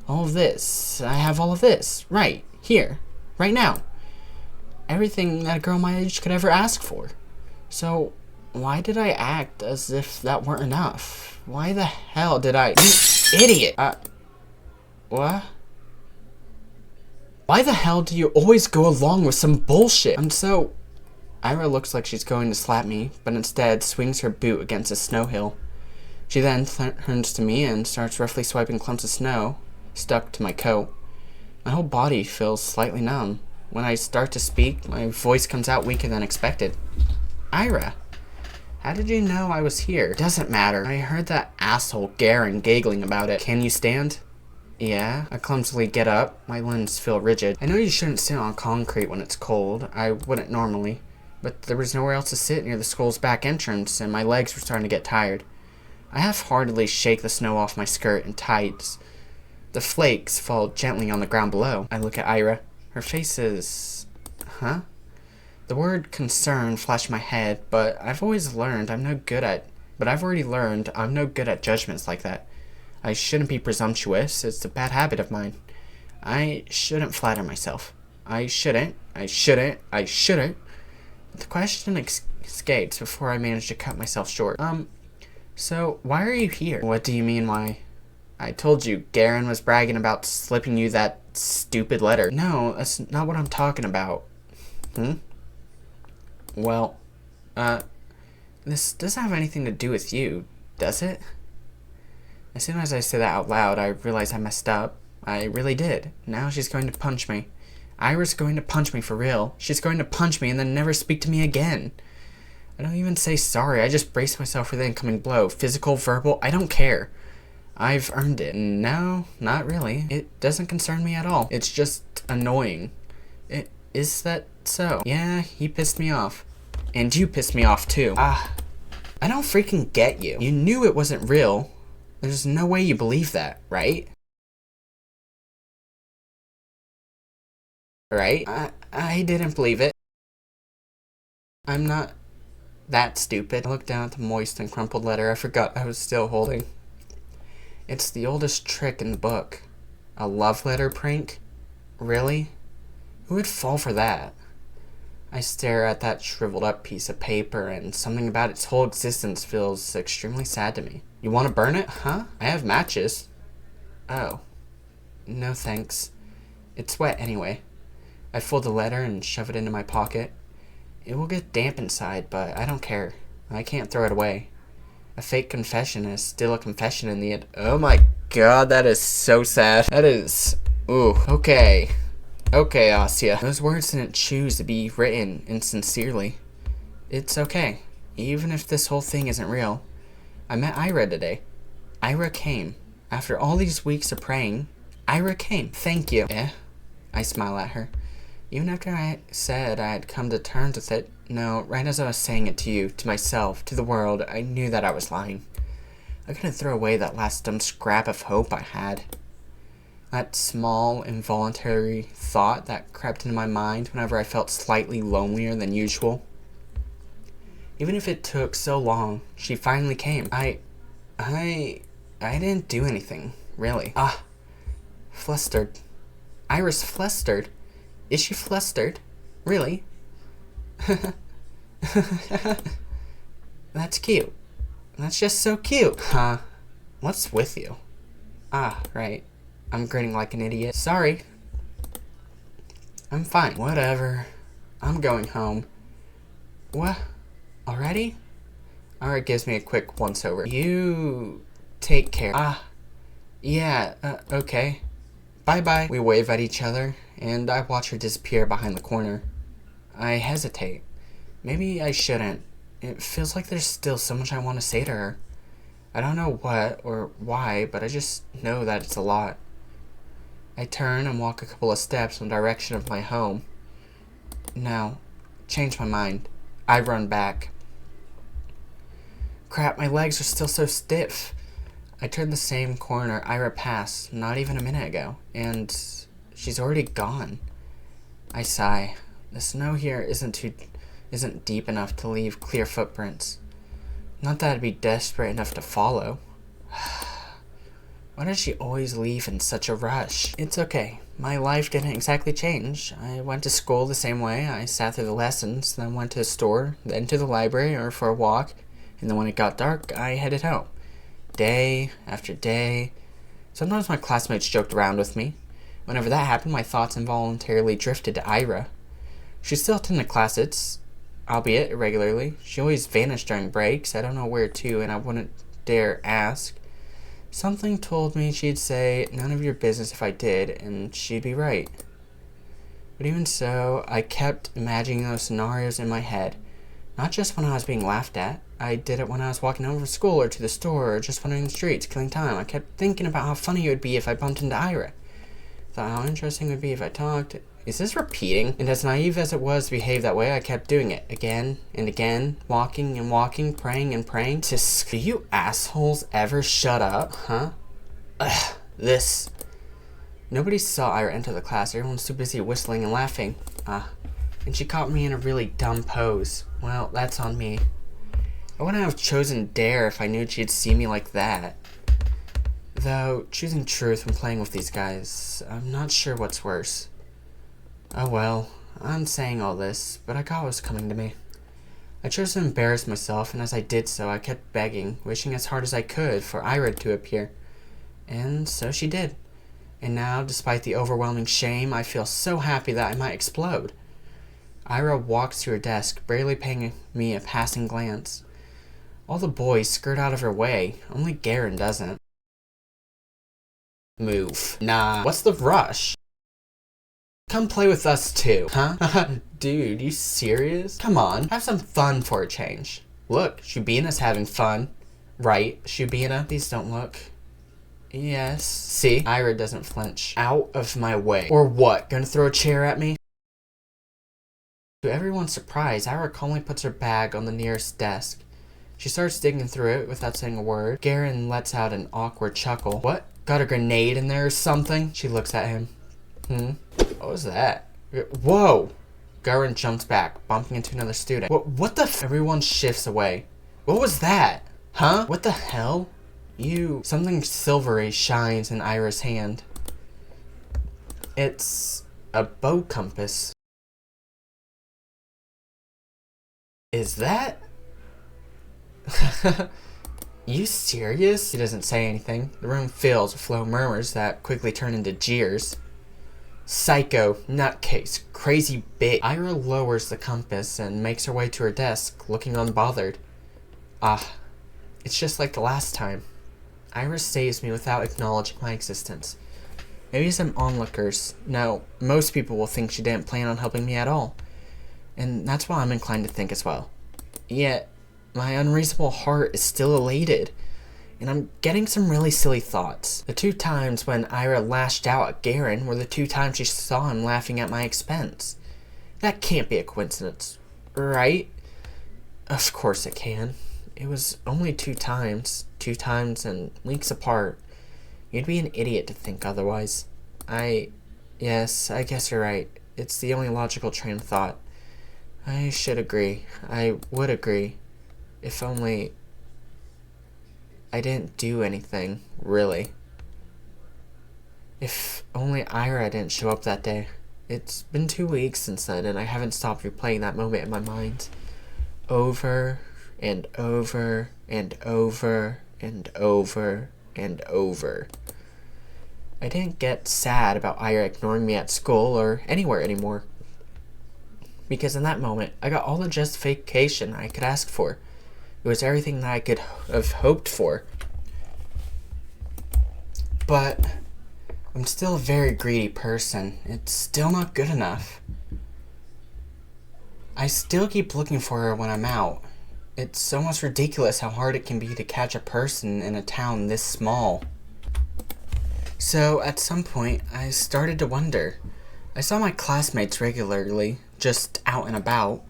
All of this, I have all of this, right here, right now. Everything that a girl my age could ever ask for. So, why did I act as if that weren't enough? Why the hell did I... You idiot! What? Why the hell do you always go along with some bullshit? Ira looks like she's going to slap me, but instead swings her boot against a snow hill. She then turns to me and starts roughly swiping clumps of snow stuck to my coat. My whole body feels slightly numb. When I start to speak, my voice comes out weaker than expected. Ira, how did you know I was here? Doesn't matter. I heard that asshole Garen giggling about it. Can you stand? Yeah. I clumsily get up. My limbs feel rigid. I know you shouldn't sit on concrete when it's cold. I wouldn't normally. But there was nowhere else to sit near the school's back entrance, and my legs were starting to get tired. I half-heartedly shake the snow off my skirt and tights. The flakes fall gently on the ground below. I look at Ira. Her face is... Huh? The word concern flashed in my head, but I've already learned I'm no good at judgments like that. I shouldn't be presumptuous. It's a bad habit of mine. I shouldn't flatter myself. I shouldn't. But the question escapes before I manage to cut myself short. So why are you here? What do you mean why? I told you Garen was bragging about slipping you that stupid letter. No, that's not what I'm talking about. Well, this doesn't have anything to do with you, does it? As soon as I say that out loud, I realize I messed up. I really did. Now she's going to punch me. Ira's going to punch me for real. She's going to punch me and then never speak to me again. I don't even say sorry. I just brace myself for the incoming blow. Physical, verbal, I don't care. I've earned it. No, not really. It doesn't concern me at all. It's just annoying. Is that so? Yeah, he pissed me off. And you pissed me off too. I don't freaking get you. You knew it wasn't real. There's no way you believe that, right? Right? I didn't believe it. I'm not that stupid. I looked down at the moist and crumpled letter I forgot I was still holding. It's the oldest trick in the book. A love letter prank? Really? Who would fall for that? I stare at that shriveled up piece of paper, and something about its whole existence feels extremely sad to me. You want to burn it, huh? I have matches. Oh. No thanks. It's wet anyway. I fold the letter and shove it into my pocket. It will get damp inside, but I don't care. I can't throw it away. A fake confession is still a confession in the end. Oh my god, that is so sad. That is... Ooh, okay. Okay, Asya. Those words didn't choose to be written insincerely. It's okay. Even if this whole thing isn't real. I met Ira today. Ira came. After all these weeks of praying, Ira came. Thank you. I smile at her. Even after I said I had come to terms with it, no, right as I was saying it to you, to myself, to the world, I knew that I was lying. I couldn't throw away that last dumb scrap of hope I had. That small, involuntary thought that crept into my mind whenever I felt slightly lonelier than usual. Even if it took so long, she finally came. I didn't do anything, really. Flustered. Iris flustered? Is she flustered? Really? That's cute. That's just so cute. Huh? What's with you? Right. I'm grinning like an idiot. Sorry. I'm fine. Whatever. I'm going home. What? Already? Ira gives me a quick once-over. You... take care. Yeah, okay. Bye-bye. We wave at each other, and I watch her disappear behind the corner. I hesitate. Maybe I shouldn't. It feels like there's still so much I want to say to her. I don't know what or why, but I just know that it's a lot. I turn and walk a couple of steps in the direction of my home. No, change my mind. I run back. Crap, my legs are still so stiff. I turn the same corner Ira passed not even a minute ago, and she's already gone. I sigh. The snow here isn't deep enough to leave clear footprints. Not that I'd be desperate enough to follow. Why does she always leave in such a rush? It's okay. My life didn't exactly change. I went to school the same way. I sat through the lessons, then went to the store, then to the library or for a walk, and then when it got dark, I headed home. Day after day. Sometimes my classmates joked around with me. Whenever that happened, my thoughts involuntarily drifted to Ira. She still attended classes, albeit irregularly. She always vanished during breaks. I don't know where to, and I wouldn't dare ask. Something told me she'd say, "None of your business if I did," and she'd be right. But even so, I kept imagining those scenarios in my head. Not just when I was being laughed at. I did it when I was walking home from school or to the store or just wandering the streets, killing time. I kept thinking about how funny it would be if I bumped into Ira. Thought how interesting it would be if I talked. Is this repeating? And as naive as it was to behave that way, I kept doing it again and again, walking and walking, praying and praying. Do you assholes ever shut up, huh? Ugh, this. Nobody saw Ira enter the class. Everyone's too busy whistling and laughing. And she caught me in a really dumb pose. Well, that's on me. I wouldn't have chosen Dare if I knew she'd see me like that. Though, choosing truth when playing with these guys, I'm not sure what's worse. Oh well, I'm saying all this, but I got what was coming to me. I chose to embarrass myself, and as I did so, I kept begging, wishing as hard as I could for Ira to appear. And so she did. And now, despite the overwhelming shame, I feel so happy that I might explode. Ira walks to her desk, barely paying me a passing glance. All the boys skirt out of her way, only Garen doesn't. Move. Nah, what's the rush? Come play with us too, huh? Dude, you serious? Come on, have some fun for a change. Look, Shubina's having fun. Right, Shubina? Please don't look. Yes. See? Ira doesn't flinch. Out of my way. Or what, gonna throw a chair at me? To everyone's surprise, Ira calmly puts her bag on the nearest desk. She starts digging through it without saying a word. Garen lets out an awkward chuckle. What? Got a grenade in there or something? She looks at him. What was that? Whoa! Garen jumps back, bumping into another student. What the f- Everyone shifts away. What was that? Huh? What the hell? Something silvery shines in Ira's hand. It's a bow compass. Is that? You serious? He doesn't say anything. The room fills with low murmurs that quickly turn into jeers. Psycho, nutcase, crazy bitch. Ira lowers the compass and makes her way to her desk, looking unbothered. It's just like the last time. Ira saves me without acknowledging my existence. Maybe some onlookers. No, most people will think she didn't plan on helping me at all. And that's what I'm inclined to think as well. Yet, my unreasonable heart is still elated, and I'm getting some really silly thoughts. The 2 times when Ira lashed out at Garen were the 2 times she saw him laughing at my expense. That can't be a coincidence, right? Of course it can. It was only 2 times. 2 times and weeks apart. You'd be an idiot to think otherwise. Yes, I guess you're right. It's the only logical train of thought. I should agree. I would agree. If only I didn't do anything, really. If only Ira didn't show up that day. It's been 2 weeks since then, and I haven't stopped replaying that moment in my mind. Over and over and over and over and over. I didn't get sad about Ira ignoring me at school or anywhere anymore. Because in that moment, I got all the justification I could ask for. It was everything that I could have hoped for. But I'm still a very greedy person. It's still not good enough. I still keep looking for her when I'm out. It's almost ridiculous how hard it can be to catch a person in a town this small. So at some point, I started to wonder. I saw my classmates regularly, just out and about,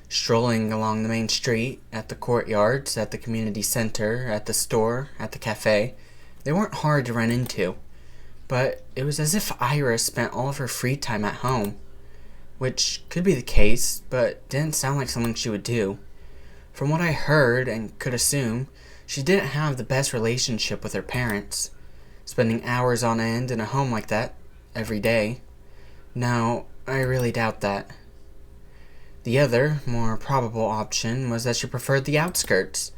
strolling along the main street, at the courtyards, at the community center, at the store, at the cafe. They weren't hard to run into, but it was as if Ira spent all of her free time at home, which could be the case, but didn't sound like something she would do. From what I heard and could assume, she didn't have the best relationship with her parents, spending hours on end in a home like that every day. No, I really doubt that. The other, more probable option was that she preferred the outskirts.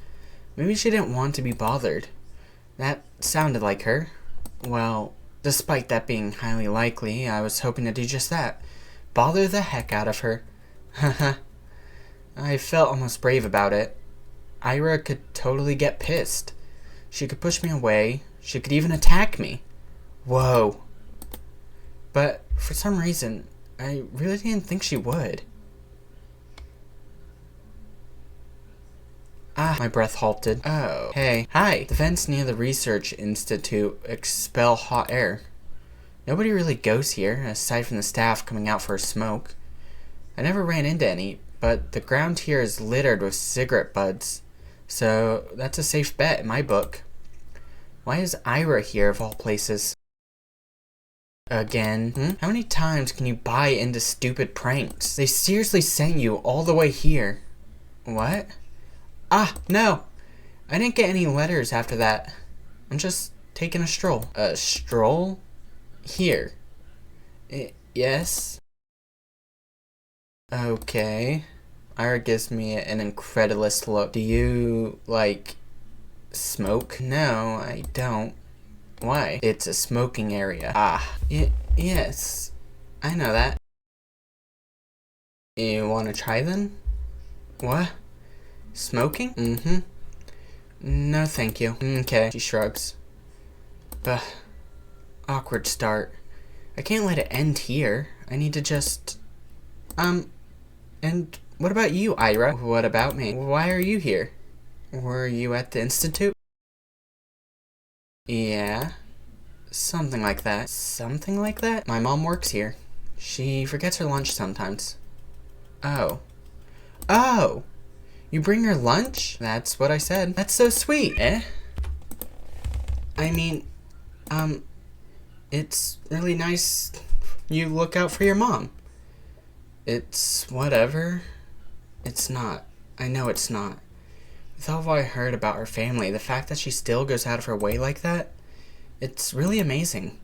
Maybe she didn't want to be bothered. That sounded like her. Well, despite that being highly likely, I was hoping to do just that. Bother the heck out of her. Haha. I felt almost brave about it. Ira could totally get pissed. She could push me away. She could even attack me. Whoa. But for some reason, I really didn't think she would. Ah, my breath halted. Oh, hey. Hi. The vents near the research institute expel hot air. Nobody really goes here, aside from the staff coming out for a smoke. I never ran into any, but the ground here is littered with cigarette butts, so that's a safe bet in my book. Why is Ira here of all places? Again? How many times can you buy into stupid pranks? They seriously sent you all the way here. What? Ah, no! I didn't get any letters after that. I'm just taking a stroll. A stroll? Here. Yes? Okay. Ira gives me an incredulous look. Do you, like, smoke? No, I don't. Why? It's a smoking area. Ah. Yes. I know that. You wanna try then? What? Smoking? Mm-hmm. No, thank you. Okay. She shrugs. Ugh. Awkward start. I can't let it end here. I need to just... And what about you, Ira? What about me? Why are you here? Were you at the institute? Yeah. Something like that. Something like that? My mom works here. She forgets her lunch sometimes. Oh. Oh! You bring her lunch? That's what I said. That's so sweet. Eh? I mean, it's really nice you look out for your mom. It's whatever. It's not. I know it's not. With all I heard about her family, the fact that she still goes out of her way like that, it's really amazing.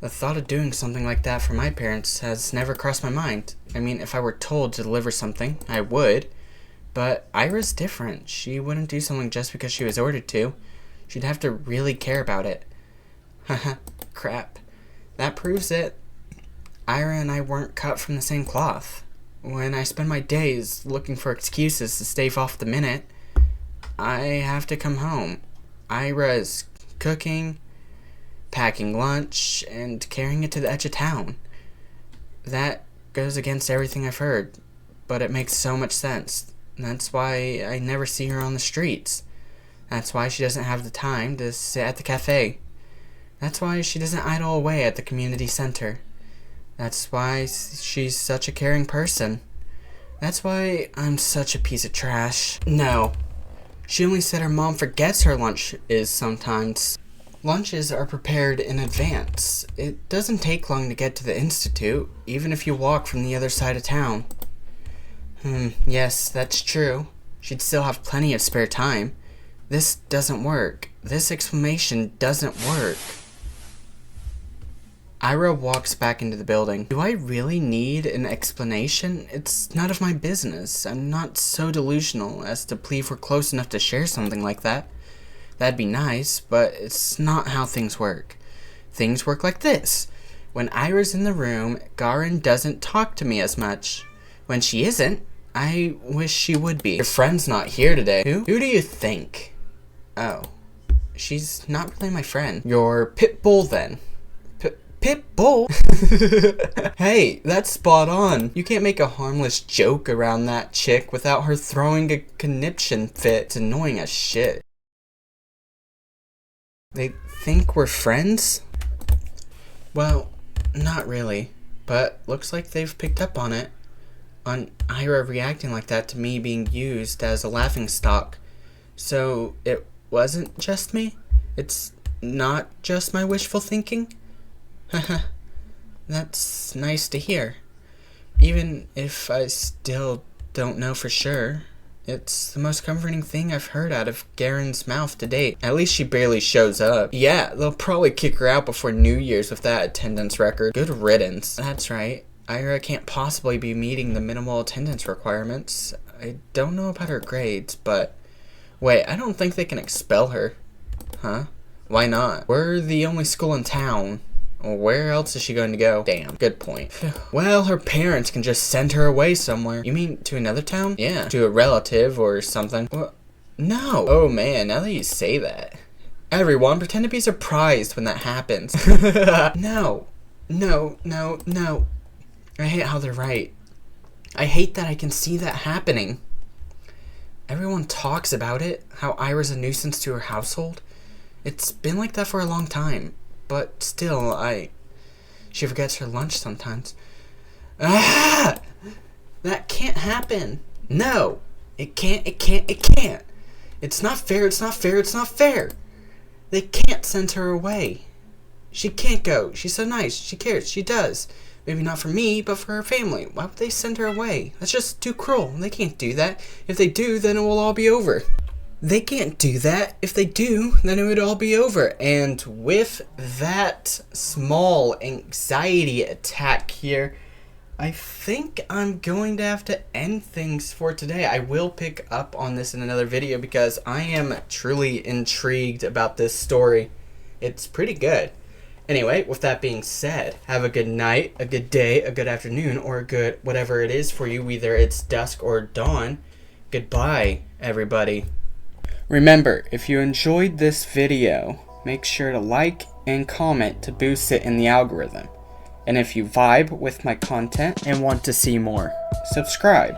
The thought of doing something like that for my parents has never crossed my mind. I mean, if I were told to deliver something, I would. But Ira's different. She wouldn't do something just because she was ordered to. She'd have to really care about it. Haha, crap. That proves it. Ira and I weren't cut from the same cloth. When I spend my days looking for excuses to stave off the minute, I have to come home. Ira is cooking, packing lunch, and carrying it to the edge of town. That goes against everything I've heard, but it makes so much sense. That's why I never see her on the streets. That's why she doesn't have the time to sit at the cafe. That's why she doesn't idle away at the community center. That's why she's such a caring person. That's why I'm such a piece of trash. No. She only said her mom forgets her lunch is sometimes. Lunches are prepared in advance. It doesn't take long to get to the institute, even if you walk from the other side of town. Yes, that's true. She'd still have plenty of spare time. This doesn't work. This explanation doesn't work. Ira walks back into the building. Do I really need an explanation? It's none of my business. I'm not so delusional as to believe we're close enough to share something like that. That'd be nice, but it's not how things work. Things work like this. When Ira's in the room, Garin doesn't talk to me as much. When she isn't, I wish she would be. Your friend's not here today. Who do you think? Oh. She's not really my friend. Your pit bull then. Pitbull? Hey, that's spot on. You can't make a harmless joke around that chick without her throwing a conniption fit. It's annoying as shit. They think we're friends? Well, not really. But looks like they've picked up on it. On Ira reacting like that to me being used as a laughingstock. So it wasn't just me? It's not just my wishful thinking? Haha. That's nice to hear. Even if I still don't know for sure. It's the most comforting thing I've heard out of Garen's mouth to date. At least she barely shows up. Yeah, they'll probably kick her out before New Year's with that attendance record. Good riddance. That's right. Ira can't possibly be meeting the minimal attendance requirements. I don't know about her grades, but... Wait, I don't think they can expel her. Huh? Why not? We're the only school in town. Where else is she going to go? Damn, good point. Well, her parents can just send her away somewhere. You mean to another town? Yeah, to a relative or something. Well, no. Oh man, now that you say that. Everyone, pretend to be surprised when that happens. No. No. I hate how they're right. I hate that I can see that happening. Everyone talks about it, how Ira's a nuisance to her household. It's been like that for a long time. But still, she forgets her lunch sometimes. Ah! That can't happen. No! It can't. It's not fair. They can't send her away. She can't go. She's so nice. She cares. She does. Maybe not for me, but for her family. Why would they send her away? That's just too cruel. They can't do that. If they do, then it will all be over. They can't do that. If they do, then it would all be over. And with that small anxiety attack here, I think I'm going to have to end things for today. I will pick up on this in another video because I am truly intrigued about this story. It's pretty good. Anyway, with that being said, have a good night, a good day, a good afternoon, or a good whatever it is for you, either it's dusk or dawn. Goodbye, everybody. Remember, if you enjoyed this video, make sure to like and comment to boost it in the algorithm. And if you vibe with my content and want to see more, subscribe.